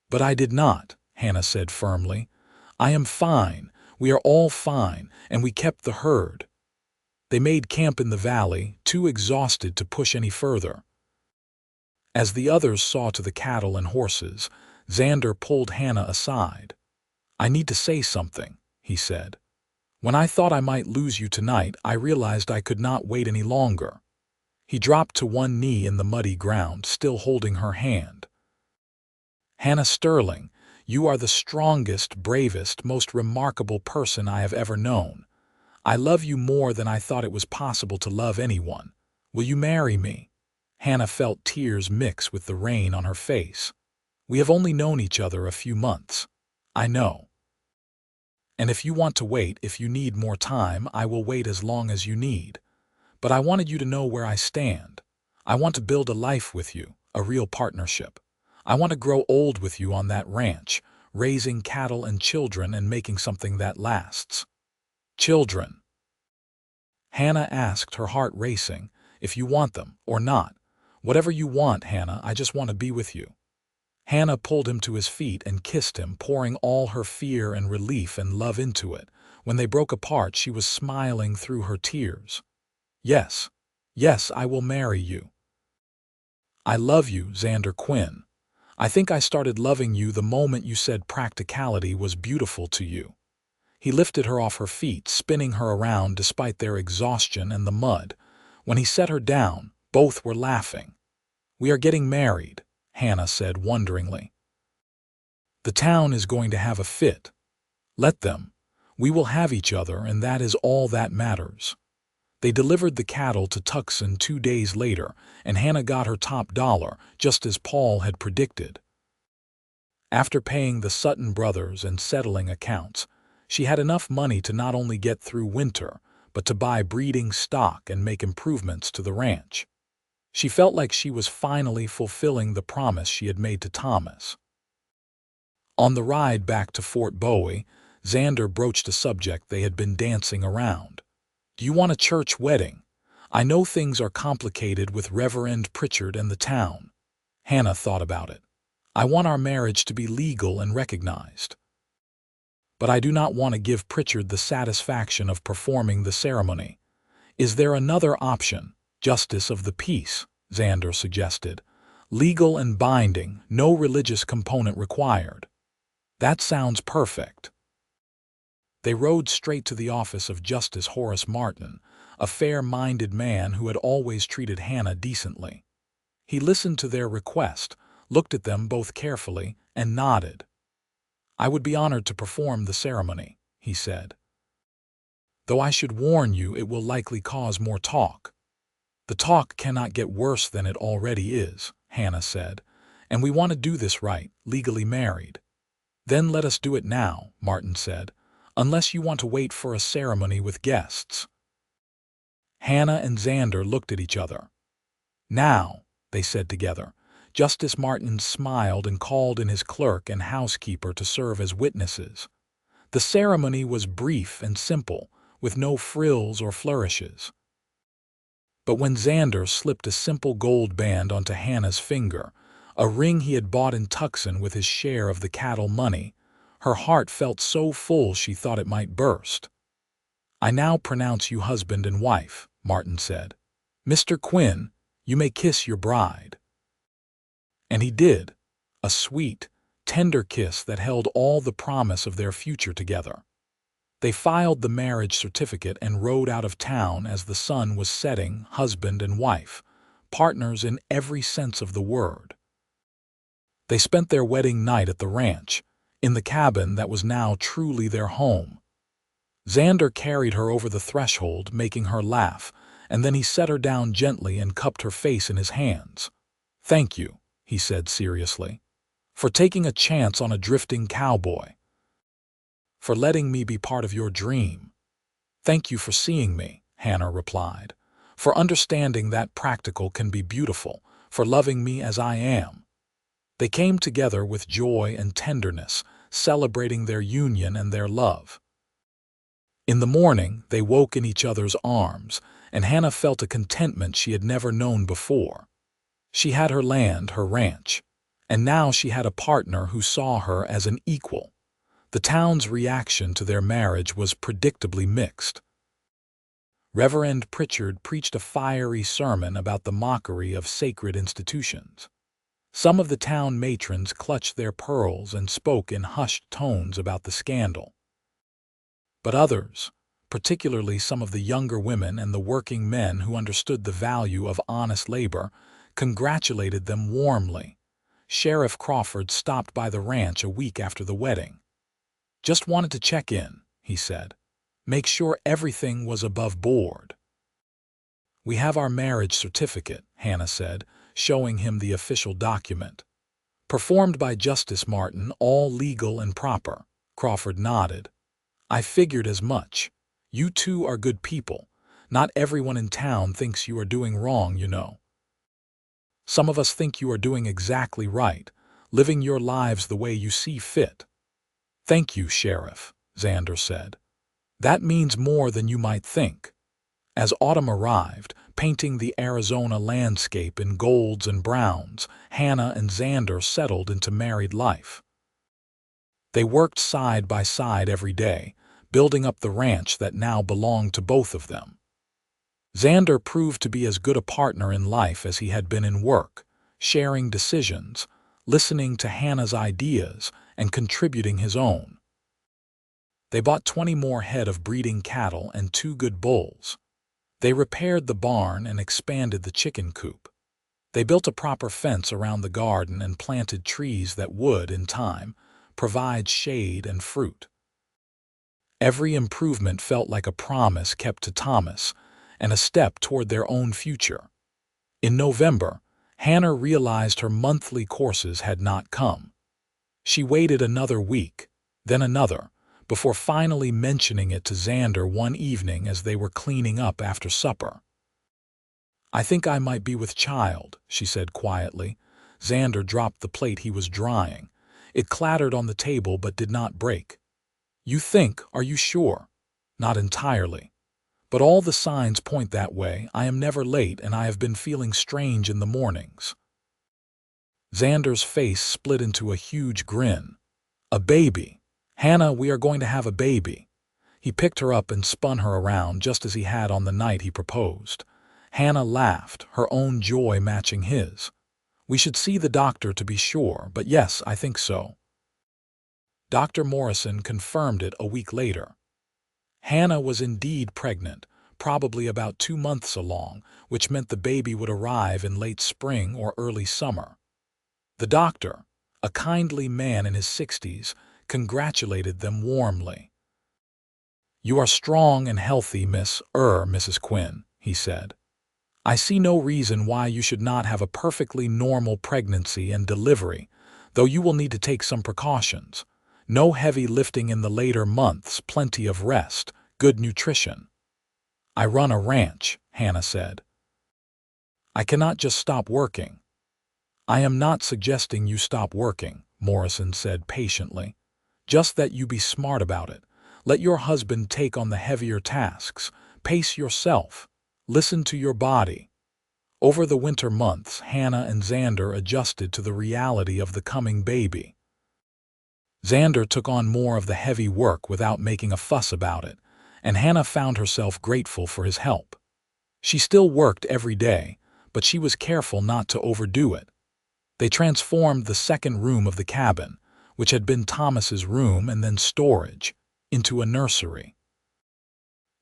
"But I did not," Hannah said firmly. "I am fine. We are all fine, and we kept the herd." They made camp in the valley, too exhausted to push any further. As the others saw to the cattle and horses, Xander pulled Hannah aside. "I need to say something," he said. "When I thought I might lose you tonight, I realized I could not wait any longer." He dropped to one knee in the muddy ground, still holding her hand. "Hannah Sterling, you are the strongest, bravest, most remarkable person I have ever known. I love you more than I thought it was possible to love anyone. Will you marry me?" Hannah felt tears mix with the rain on her face. "We have only known each other a few months." "I know. And if you want to wait, if you need more time, I will wait as long as you need. But I wanted you to know where I stand. I want to build a life with you, a real partnership. I want to grow old with you on that ranch, raising cattle and children and making something that lasts." "Children?" Hannah asked, her heart racing. "If you want them, or not. Whatever you want, Hannah, I just want to be with you." Hannah pulled him to his feet and kissed him, pouring all her fear and relief and love into it. When they broke apart, she was smiling through her tears. "Yes, yes, I will marry you. I love you, Xander Quinn. I think I started loving you the moment you said practicality was beautiful to you." He lifted her off her feet, spinning her around despite their exhaustion and the mud. When he set her down, both were laughing. "We are getting married," Hannah said wonderingly. "The town is going to have a fit. Let them. We will have each other, and that is all that matters." They delivered the cattle to Tucson 2 days later, and Hannah got her top dollar, just as Paul had predicted. After paying the Sutton brothers and settling accounts, she had enough money to not only get through winter, but to buy breeding stock and make improvements to the ranch. She felt like she was finally fulfilling the promise she had made to Thomas. On the ride back to Fort Bowie, Xander broached a subject they had been dancing around. "Do you want a church wedding? I know things are complicated with Reverend Pritchard and the town." Hannah thought about it. "I want our marriage to be legal and recognized. But I do not want to give Pritchard the satisfaction of performing the ceremony. Is there another option? Justice of the peace," Xander suggested. "Legal and binding, no religious component required." "That sounds perfect." They rode straight to the office of Justice Horace Martin, a fair-minded man who had always treated Hannah decently. He listened to their request, looked at them both carefully, and nodded. "I would be honored to perform the ceremony," he said. "Though I should warn you it will likely cause more talk." "The talk cannot get worse than it already is," Hannah said, "and we want to do this right, legally married." "Then let us do it now," Martin said, "unless you want to wait for a ceremony with guests." Hannah and Xander looked at each other. "Now," they said together. Justice Martin smiled and called in his clerk and housekeeper to serve as witnesses. The ceremony was brief and simple, with no frills or flourishes. But when Xander slipped a simple gold band onto Hannah's finger, a ring he had bought in Tucson with his share of the cattle money, her heart felt so full she thought it might burst. "I now pronounce you husband and wife," Martin said. "Mr. Quinn, you may kiss your bride." And he did, a sweet, tender kiss that held all the promise of their future together. They filed the marriage certificate and rode out of town as the sun was setting, husband and wife, partners in every sense of the word. They spent their wedding night at the ranch, in the cabin that was now truly their home. Xander carried her over the threshold, making her laugh, and then he set her down gently and cupped her face in his hands. "Thank you," he said seriously, "for taking a chance on a drifting cowboy. For letting me be part of your dream." "Thank you for seeing me," Hannah replied, "for understanding that practical can be beautiful, for loving me as I am." They came together with joy and tenderness, celebrating their union and their love. In the morning, they woke in each other's arms, and Hannah felt a contentment she had never known before. She had her land, her ranch, and now she had a partner who saw her as an equal. The town's reaction to their marriage was predictably mixed. Reverend Pritchard preached a fiery sermon about the mockery of sacred institutions. Some of the town matrons clutched their pearls and spoke in hushed tones about the scandal. But others, particularly some of the younger women and the working men who understood the value of honest labor, congratulated them warmly. Sheriff Crawford stopped by the ranch a week after the wedding. "Just wanted to check in," he said. "Make sure everything was above board." "We have our marriage certificate," Hannah said, showing him the official document. "Performed by Justice Martin, all legal and proper." Crawford nodded. "I figured as much. You two are good people. Not everyone in town thinks you are doing wrong, you know. Some of us think you are doing exactly right, living your lives the way you see fit." "Thank you, Sheriff," Xander said. "That means more than you might think." As autumn arrived, painting the Arizona landscape in golds and browns, Hannah and Xander settled into married life. They worked side by side every day, building up the ranch that now belonged to both of them. Xander proved to be as good a partner in life as he had been in work, sharing decisions, listening to Hannah's ideas, and contributing his own. They bought 20 more head of breeding cattle and 2 good bulls. They repaired the barn and expanded the chicken coop. They built a proper fence around the garden and planted trees that would, in time, provide shade and fruit. Every improvement felt like a promise kept to Thomas, and a step toward their own future. In November, Hannah realized her monthly courses had not come. She waited another week, then another, before finally mentioning it to Xander one evening as they were cleaning up after supper. "I think I might be with child," she said quietly. Xander dropped the plate he was drying. It clattered on the table but did not break. "You think? Are you sure?" "Not entirely. But all the signs point that way. I am never late, and I have been feeling strange in the mornings." Xander's face split into a huge grin. "A baby! Hannah, we are going to have a baby." He picked her up and spun her around just as he had on the night he proposed. Hannah laughed, her own joy matching his. "We should see the doctor to be sure, but yes, I think so." Dr. Morrison confirmed it a week later. Hannah was indeed pregnant, probably about 2 months along, which meant the baby would arrive in late spring or early summer. The doctor, a kindly man in his 60s, congratulated them warmly. "You are strong and healthy, Mrs. Quinn," he said. "I see no reason why you should not have a perfectly normal pregnancy and delivery, though you will need to take some precautions. No heavy lifting in the later months, plenty of rest, good nutrition." "I run a ranch," Hannah said. "I cannot just stop working." "I am not suggesting you stop working," Morrison said patiently. "Just that you be smart about it. Let your husband take on the heavier tasks. Pace yourself. Listen to your body." Over the winter months, Hannah and Xander adjusted to the reality of the coming baby. Xander took on more of the heavy work without making a fuss about it, and Hannah found herself grateful for his help. She still worked every day, but she was careful not to overdo it. They transformed the second room of the cabin, which had been Thomas's room and then storage, into a nursery.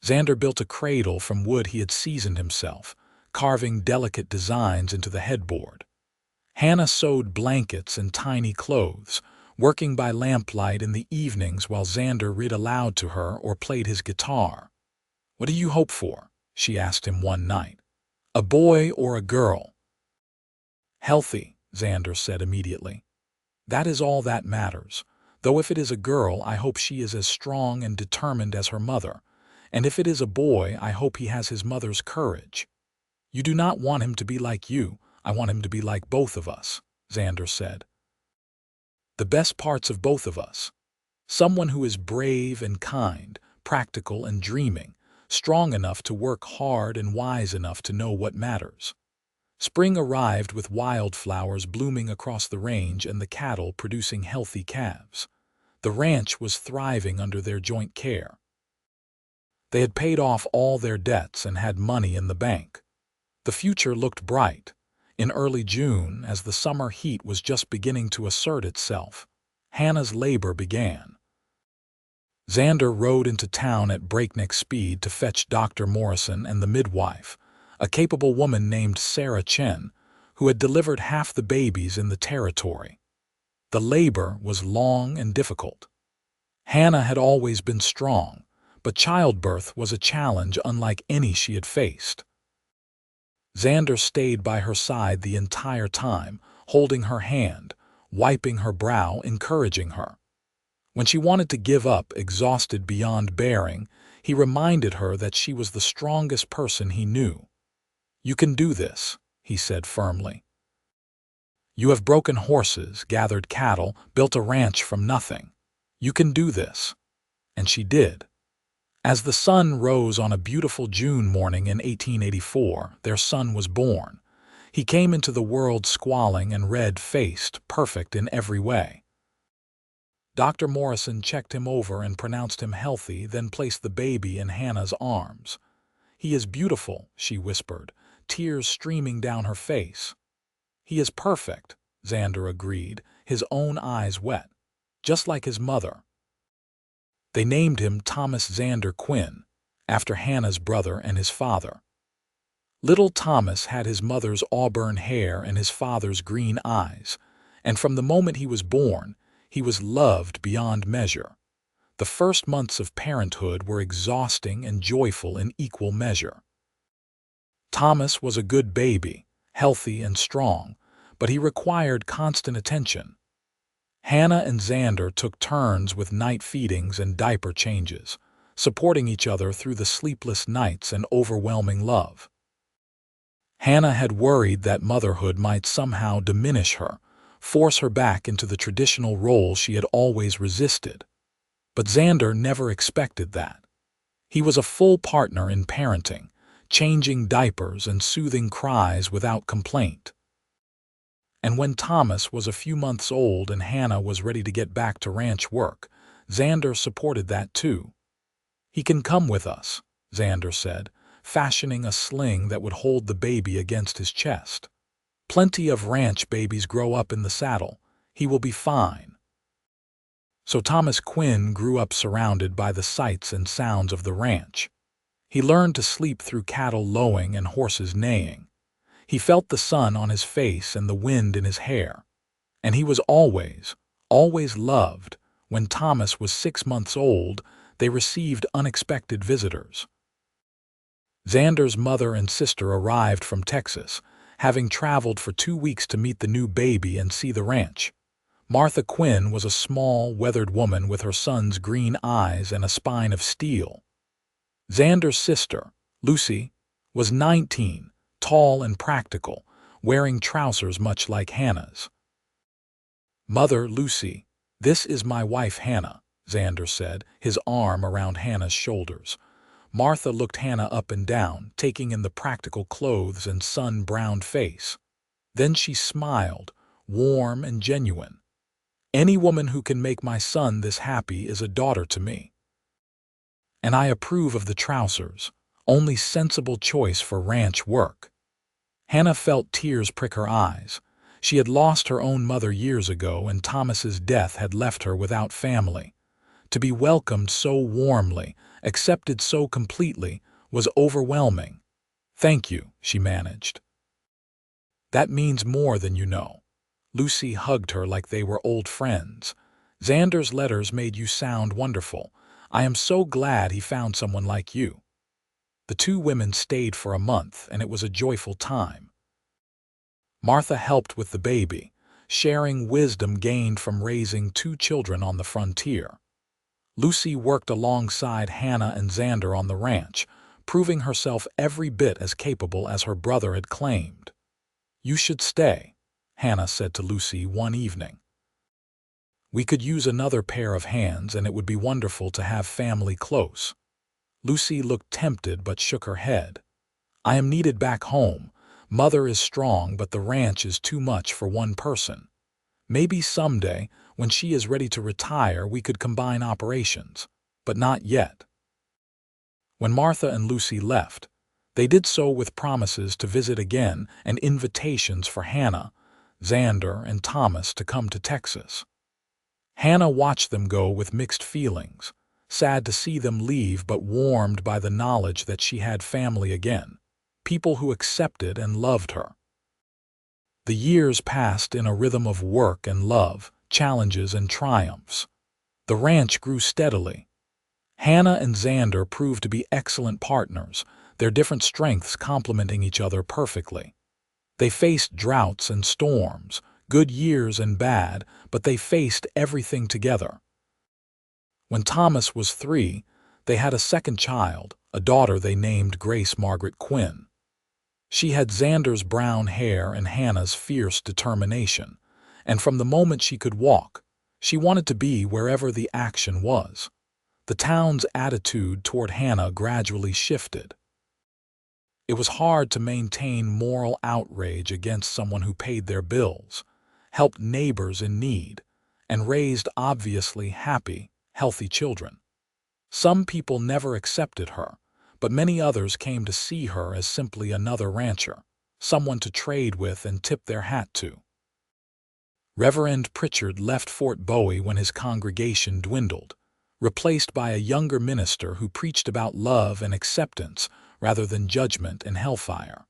Xander built a cradle from wood he had seasoned himself, carving delicate designs into the headboard. Hannah sewed blankets and tiny clothes, working by lamplight in the evenings while Xander read aloud to her or played his guitar. "What do you hope for?" she asked him one night. "A boy or a girl?" "Healthy," Xander said immediately. "That is all that matters. Though if it is a girl, I hope she is as strong and determined as her mother. And if it is a boy, I hope he has his mother's courage." "You do not want him to be like you. I want him to be like both of us," Xander said. "The best parts of both of us. Someone who is brave and kind, practical and dreaming, strong enough to work hard and wise enough to know what matters." Spring arrived with wildflowers blooming across the range and the cattle producing healthy calves. The ranch was thriving under their joint care. They had paid off all their debts and had money in the bank. The future looked bright. In early June, as the summer heat was just beginning to assert itself, Hannah's labor began. Xander rode into town at breakneck speed to fetch Dr. Morrison and the midwife, a capable woman named Sarah Chen, who had delivered half the babies in the territory. The labor was long and difficult. Hannah had always been strong, but childbirth was a challenge unlike any she had faced. Xander stayed by her side the entire time, holding her hand, wiping her brow, encouraging her. When she wanted to give up, exhausted beyond bearing, he reminded her that she was the strongest person he knew. "You can do this," he said firmly. "You have broken horses, gathered cattle, built a ranch from nothing. You can do this." And she did. As the sun rose on a beautiful June morning in 1884, their son was born. He came into the world squalling and red-faced, perfect in every way. Dr. Morrison checked him over and pronounced him healthy, then placed the baby in Hannah's arms. "He is beautiful," she whispered, tears streaming down her face. "He is perfect," Xander agreed, his own eyes wet, "just like his mother." They named him Thomas Xander Quinn, after Hannah's brother and his father. Little Thomas had his mother's auburn hair and his father's green eyes, and from the moment he was born, he was loved beyond measure. The first months of parenthood were exhausting and joyful in equal measure. Thomas was a good baby, healthy and strong, but he required constant attention. Hannah and Xander took turns with night feedings and diaper changes, supporting each other through the sleepless nights and overwhelming love. Hannah had worried that motherhood might somehow diminish her, force her back into the traditional role she had always resisted. But Xander never expected that. He was a full partner in parenting, changing diapers and soothing cries without complaint. And when Thomas was a few months old and Hannah was ready to get back to ranch work, Xander supported that too. "He can come with us," Xander said, fashioning a sling that would hold the baby against his chest. "Plenty of ranch babies grow up in the saddle. He will be fine." So Thomas Quinn grew up surrounded by the sights and sounds of the ranch. He learned to sleep through cattle lowing and horses neighing. He felt the sun on his face and the wind in his hair. And he was always loved. When Thomas was 6 months old, they received unexpected visitors. Xander's mother and sister arrived from Texas, having traveled for 2 weeks to meet the new baby and see the ranch. Martha Quinn was a small, weathered woman with her son's green eyes and a spine of steel. Xander's sister, Lucy, was 19, tall and practical, wearing trousers much like Hannah's. "Mother Lucy, this is my wife Hannah," Xander said, his arm around Hannah's shoulders. Martha looked Hannah up and down, taking in the practical clothes and sun-browned face. Then she smiled, warm and genuine. "Any woman who can make my son this happy is a daughter to me. And I approve of the trousers, only sensible choice for ranch work." Hannah felt tears prick her eyes. She had lost her own mother years ago, and Thomas's death had left her without family. To be welcomed so warmly, accepted so completely, was overwhelming. "Thank you," she managed. "That means more than you know." Lucy hugged her like they were old friends. "Xander's letters made you sound wonderful. I am so glad he found someone like you." The two women stayed for a month, and it was a joyful time. Martha helped with the baby, sharing wisdom gained from raising 2 children on the frontier. Lucy worked alongside Hannah and Xander on the ranch, proving herself every bit as capable as her brother had claimed. "You should stay," Hannah said to Lucy one evening. "We could use another pair of hands, and it would be wonderful to have family close." Lucy looked tempted but shook her head. "I am needed back home. Mother is strong, but the ranch is too much for one person. Maybe someday, when she is ready to retire, we could combine operations, but not yet." When Martha and Lucy left, they did so with promises to visit again and invitations for Hannah, Xander, and Thomas to come to Texas. Hannah watched them go with mixed feelings, sad to see them leave but warmed by the knowledge that she had family again, people who accepted and loved her. The years passed in a rhythm of work and love, challenges and triumphs. The ranch grew steadily. Hannah and Xander proved to be excellent partners, their different strengths complementing each other perfectly. They faced droughts and storms, good years and bad, but they faced everything together. When Thomas was 3, they had a second child, a daughter they named Grace Margaret Quinn. She had Xander's brown hair and Hannah's fierce determination, and from the moment she could walk, she wanted to be wherever the action was. The town's attitude toward Hannah gradually shifted. It was hard to maintain moral outrage against someone who paid their bills, helped neighbors in need, and raised obviously happy, healthy children. Some people never accepted her, but many others came to see her as simply another rancher, someone to trade with and tip their hat to. Reverend Pritchard left Fort Bowie when his congregation dwindled, replaced by a younger minister who preached about love and acceptance rather than judgment and hellfire.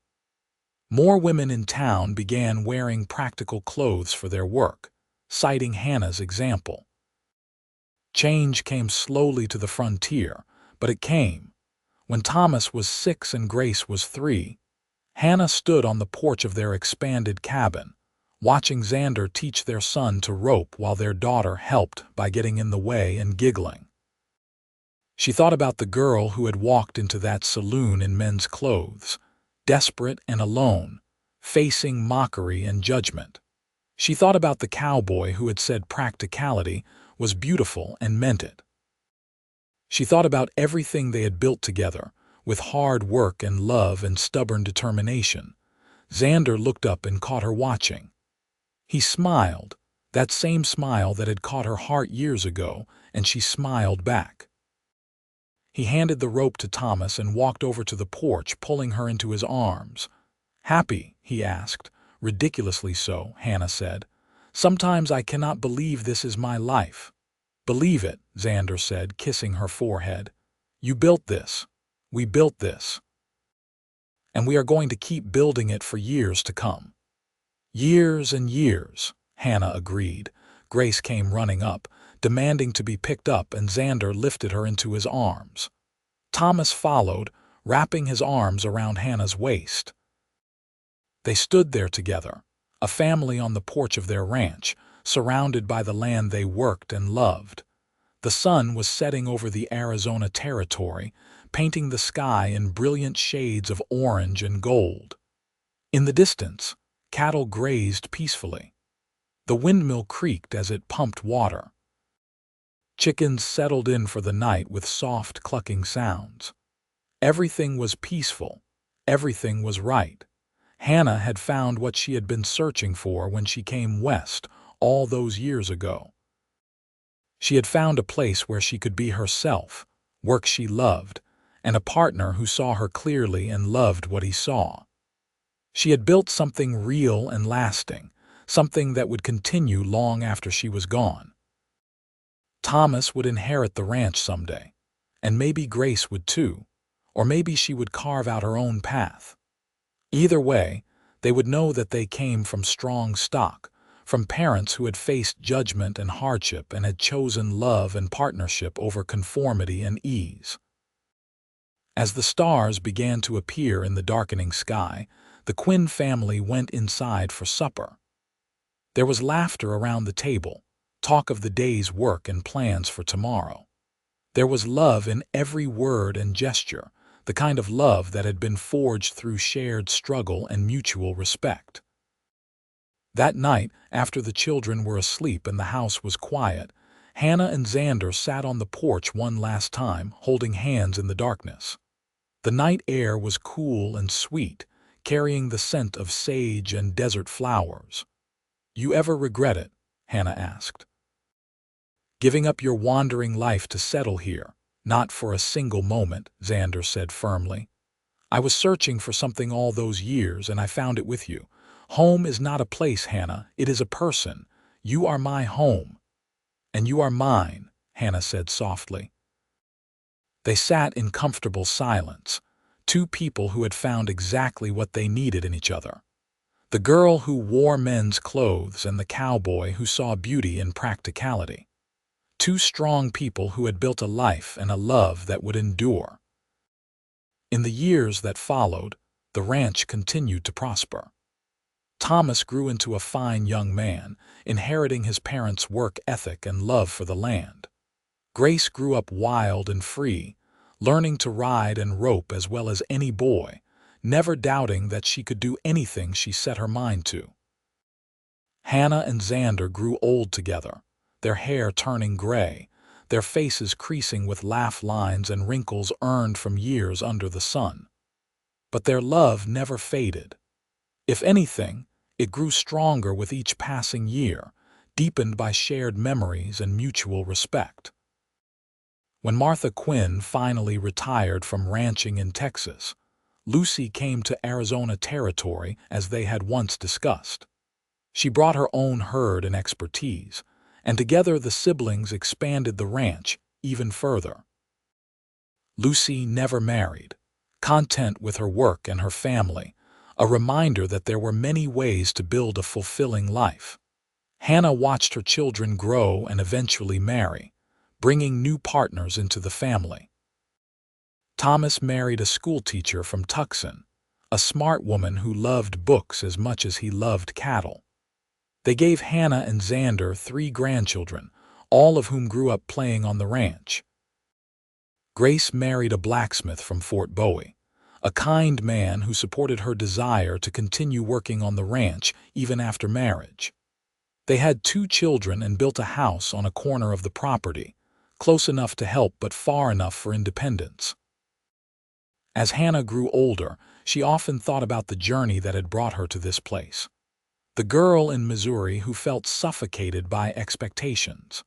More women in town began wearing practical clothes for their work, citing Hannah's example. Change came slowly to the frontier, but it came. When Thomas was 6 and Grace was 3, Hannah stood on the porch of their expanded cabin, watching Xander teach their son to rope while their daughter helped by getting in the way and giggling. She thought about the girl who had walked into that saloon in men's clothes, desperate and alone, facing mockery and judgment. She thought about the cowboy who had said practicality was beautiful and meant it. She thought about everything they had built together, with hard work and love and stubborn determination. Xander looked up and caught her watching. He smiled, that same smile that had caught her heart years ago, and she smiled back. He handed the rope to Thomas and walked over to the porch, pulling her into his arms. "Happy?" he asked. "Ridiculously so," Hannah said. "Sometimes I cannot believe this is my life." "Believe it," Xander said, kissing her forehead. "You built this. We built this. And we are going to keep building it for years to come." "Years and years," Hannah agreed. Grace came running up, demanding to be picked up, and Xander lifted her into his arms. Thomas followed, wrapping his arms around Hannah's waist. They stood there together, a family on the porch of their ranch, surrounded by the land they worked and loved. The sun was setting over the Arizona territory, painting the sky in brilliant shades of orange and gold. In the distance, cattle grazed peacefully. The windmill creaked as it pumped water. Chickens settled in for the night with soft clucking sounds. Everything was peaceful. Everything was right. Hannah had found what she had been searching for when she came west all those years ago. She had found a place where she could be herself, work she loved, and a partner who saw her clearly and loved what he saw. She had built something real and lasting, something that would continue long after she was gone. Thomas would inherit the ranch someday, and maybe Grace would too, or maybe she would carve out her own path. Either way, they would know that they came from strong stock, from parents who had faced judgment and hardship and had chosen love and partnership over conformity and ease. As the stars began to appear in the darkening sky, the Quinn family went inside for supper. There was laughter around the table, talk of the day's work and plans for tomorrow. There was love in every word and gesture, the kind of love that had been forged through shared struggle and mutual respect. That night, after the children were asleep and the house was quiet, Hannah and Xander sat on the porch one last time, holding hands in the darkness. The night air was cool and sweet, carrying the scent of sage and desert flowers. "You ever regret it?" Hannah asked. "Giving up your wandering life to settle here? Not for a single moment," Xander said firmly. "I was searching for something all those years, and I found it with you. Home is not a place, Hannah. It is a person. You are my home." "And you are mine," Hannah said softly. They sat in comfortable silence, two people who had found exactly what they needed in each other. The girl who wore men's clothes and the cowboy who saw beauty in practicality. Two strong people who had built a life and a love that would endure. In the years that followed, the ranch continued to prosper. Thomas grew into a fine young man, inheriting his parents' work ethic and love for the land. Grace grew up wild and free, learning to ride and rope as well as any boy, never doubting that she could do anything she set her mind to. Hannah and Xander grew old together, their hair turning gray, their faces creasing with laugh lines and wrinkles earned from years under the sun. But their love never faded. If anything, it grew stronger with each passing year, deepened by shared memories and mutual respect. When Martha Quinn finally retired from ranching in Texas, Lucy came to Arizona territory as they had once discussed. She brought her own herd and expertise, and together the siblings expanded the ranch even further. Lucy never married, content with her work and her family, a reminder that there were many ways to build a fulfilling life. Hannah watched her children grow and eventually marry, bringing new partners into the family. Thomas married a schoolteacher from Tucson, a smart woman who loved books as much as he loved cattle. They gave Hannah and Xander 3 grandchildren, all of whom grew up playing on the ranch. Grace married a blacksmith from Fort Bowie, a kind man who supported her desire to continue working on the ranch even after marriage. They had 2 children and built a house on a corner of the property, close enough to help but far enough for independence. As Hannah grew older, she often thought about the journey that had brought her to this place. The girl in Missouri who felt suffocated by expectations.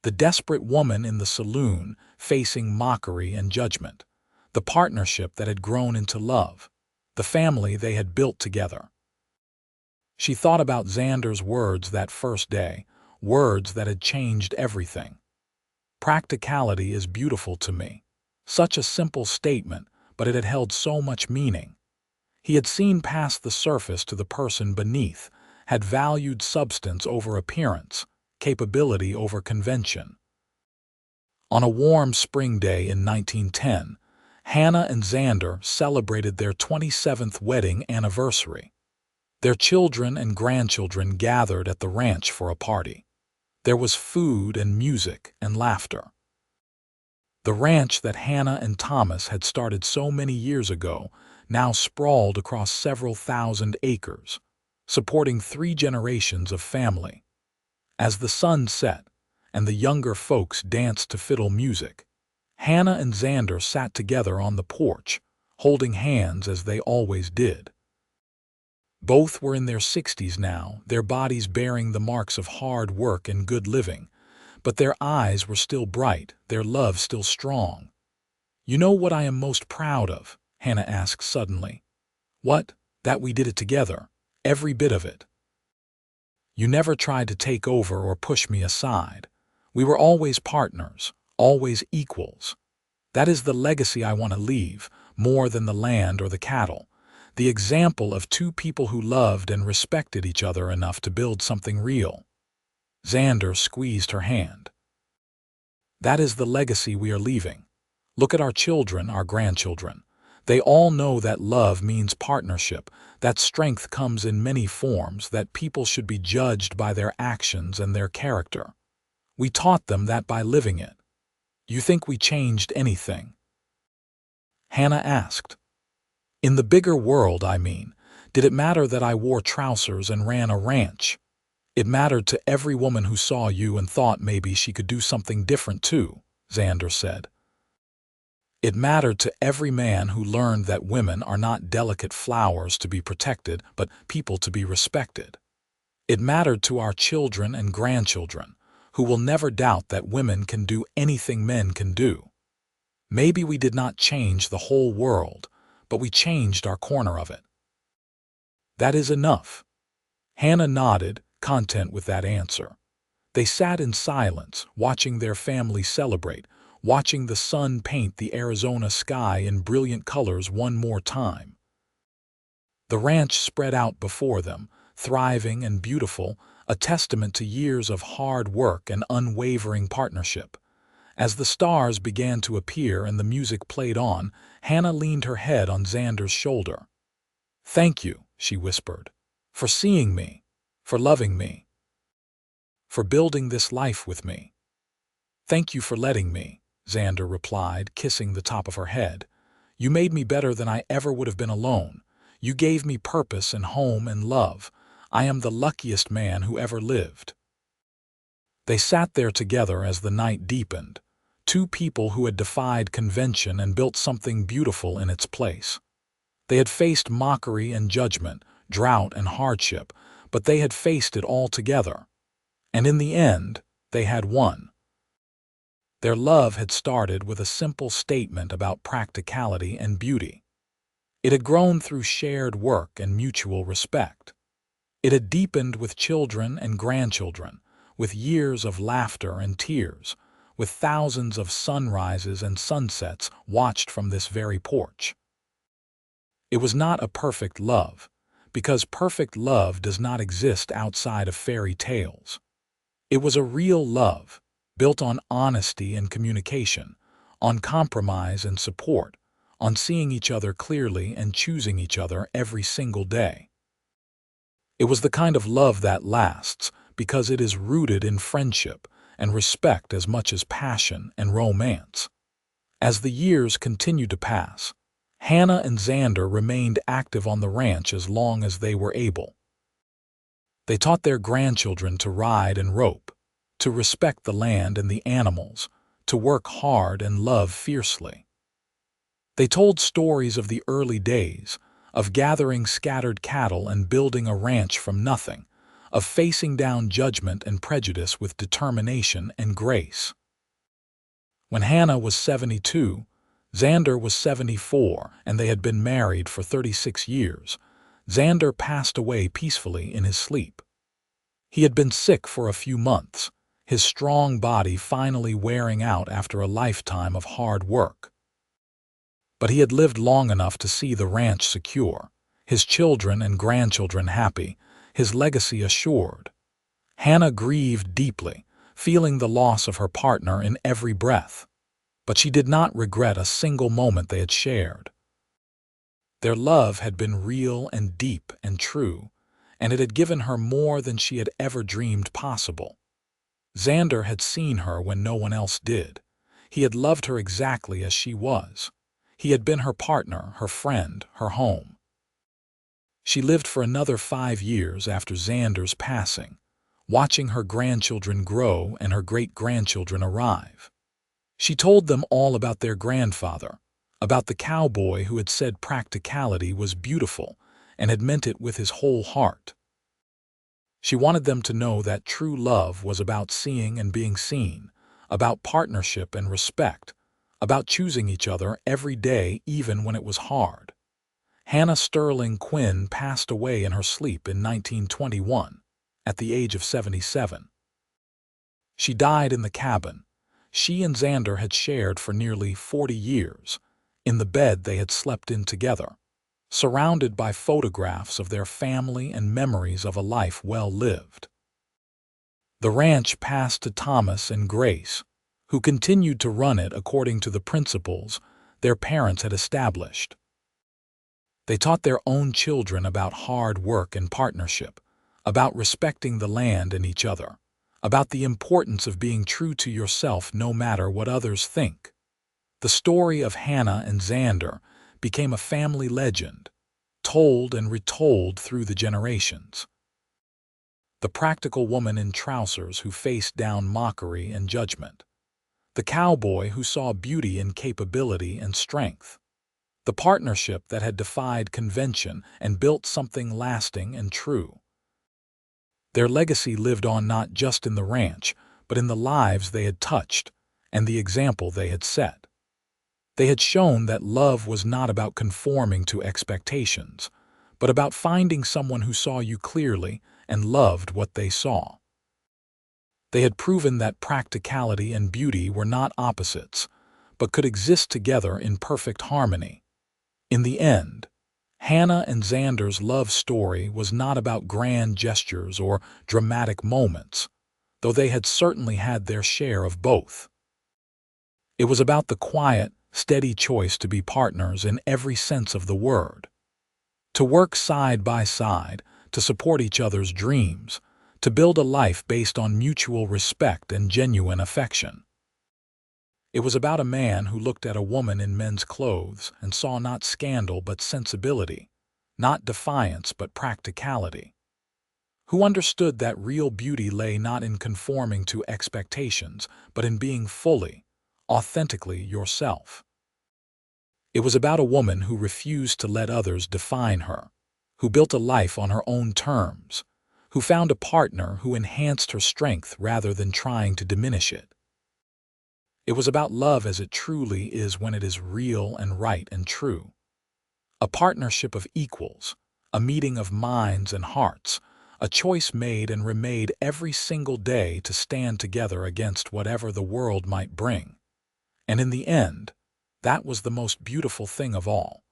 The desperate woman in the saloon facing mockery and judgment. The partnership that had grown into love. The family they had built together. She thought about Xander's words that first day, words that had changed everything. Practicality is beautiful to me. Such a simple statement, but it had held so much meaning. He had seen past the surface to the person beneath, had valued substance over appearance, capability over convention. On a warm spring day in 1910, Hannah and Xander celebrated their 27th wedding anniversary. Their children and grandchildren gathered at the ranch for a party. There was food and music and laughter. The ranch that Hannah and Thomas had started so many years ago now sprawled across several thousand acres, supporting 3 generations of family. As the sun set and the younger folks danced to fiddle music, Hannah and Xander sat together on the porch, holding hands as they always did. Both were in their 60s now, their bodies bearing the marks of hard work and good living, but their eyes were still bright, their love still strong. "You know what I am most proud of?" Hannah asked suddenly. "What? That we did it together, every bit of it. You never tried to take over or push me aside. We were always partners, always equals. That is the legacy I want to leave, more than the land or the cattle. The example of 2 people who loved and respected each other enough to build something real." Xander squeezed her hand. "That is the legacy we are leaving. Look at our children, our grandchildren. They all know that love means partnership, that strength comes in many forms, that people should be judged by their actions and their character. We taught them that by living it. You think we changed anything?" Hannah asked. "In the bigger world, I mean. Did it matter that I wore trousers and ran a ranch? It mattered to every woman who saw you and thought maybe she could do something different too," Xander said. "It mattered to every man who learned that women are not delicate flowers to be protected, but people to be respected. It mattered to our children and grandchildren, who will never doubt that women can do anything men can do. Maybe we did not change the whole world, but we changed our corner of it." "That is enough." Hannah nodded, content with that answer. They sat in silence, watching their family celebrate, watching the sun paint the Arizona sky in brilliant colors one more time. The ranch spread out before them, thriving and beautiful, a testament to years of hard work and unwavering partnership. As the stars began to appear and the music played on, Hannah leaned her head on Xander's shoulder. "Thank you," she whispered, "for seeing me, for loving me, for building this life with me." "Thank you for letting me," Xander replied, kissing the top of her head. "You made me better than I ever would have been alone. You gave me purpose and home and love. I am the luckiest man who ever lived." They sat there together as the night deepened, 2 people who had defied convention and built something beautiful in its place. They had faced mockery and judgment, drought and hardship, but they had faced it all together. And in the end, they had won. Their love had started with a simple statement about practicality and beauty. It had grown through shared work and mutual respect. It had deepened with children and grandchildren, with years of laughter and tears, with thousands of sunrises and sunsets watched from this very porch. It was not a perfect love, because perfect love does not exist outside of fairy tales. It was a real love, built on honesty and communication, on compromise and support, on seeing each other clearly and choosing each other every single day. It was the kind of love that lasts because it is rooted in friendship and respect as much as passion and romance. As the years continued to pass, Hannah and Xander remained active on the ranch as long as they were able. They taught their grandchildren to ride and rope, to respect the land and the animals, to work hard and love fiercely. They told stories of the early days, of gathering scattered cattle and building a ranch from nothing, of facing down judgment and prejudice with determination and grace. When Hannah was 72, Xander was 74, and they had been married for 36 years, Xander passed away peacefully in his sleep. He had been sick for a few months, his strong body finally wearing out after a lifetime of hard work. But he had lived long enough to see the ranch secure, his children and grandchildren happy, his legacy assured. Hannah grieved deeply, feeling the loss of her partner in every breath. But she did not regret a single moment they had shared. Their love had been real and deep and true, and it had given her more than she had ever dreamed possible. Xander had seen her when no one else did. He had loved her exactly as she was. He had been her partner, her friend, her home. She lived for another 5 years after Xander's passing, watching her grandchildren grow and her great-grandchildren arrive. She told them all about their grandfather, about the cowboy who had said practicality was beautiful and had meant it with his whole heart. She wanted them to know that true love was about seeing and being seen, about partnership and respect, about choosing each other every day even when it was hard. Hannah Sterling Quinn passed away in her sleep in 1921, at the age of 77. She died in the cabin she and Xander had shared for nearly 40 years, in the bed they had slept in together, surrounded by photographs of their family and memories of a life well lived. The ranch passed to Thomas and Grace, who continued to run it according to the principles their parents had established. They taught their own children about hard work and partnership, about respecting the land and each other, about the importance of being true to yourself no matter what others think. The story of Hannah and Xander became a family legend, told and retold through the generations. The practical woman in trousers who faced down mockery and judgment. The cowboy who saw beauty in capability and strength. The partnership that had defied convention and built something lasting and true. Their legacy lived on not just in the ranch, but in the lives they had touched and the example they had set. They had shown that love was not about conforming to expectations, but about finding someone who saw you clearly and loved what they saw. They had proven that practicality and beauty were not opposites, but could exist together in perfect harmony. In the end, Hannah and Xander's love story was not about grand gestures or dramatic moments, though they had certainly had their share of both. It was about the quiet, steady choice to be partners in every sense of the word. To work side by side, to support each other's dreams, to build a life based on mutual respect and genuine affection. It was about a man who looked at a woman in men's clothes and saw not scandal but sensibility, not defiance but practicality. Who understood that real beauty lay not in conforming to expectations, but in being fully, authentically yourself. It was about a woman who refused to let others define her, who built a life on her own terms, who found a partner who enhanced her strength rather than trying to diminish it. It was about love as it truly is when it is real and right and true. A partnership of equals, a meeting of minds and hearts, a choice made and remade every single day to stand together against whatever the world might bring. And in the end, that was the most beautiful thing of all.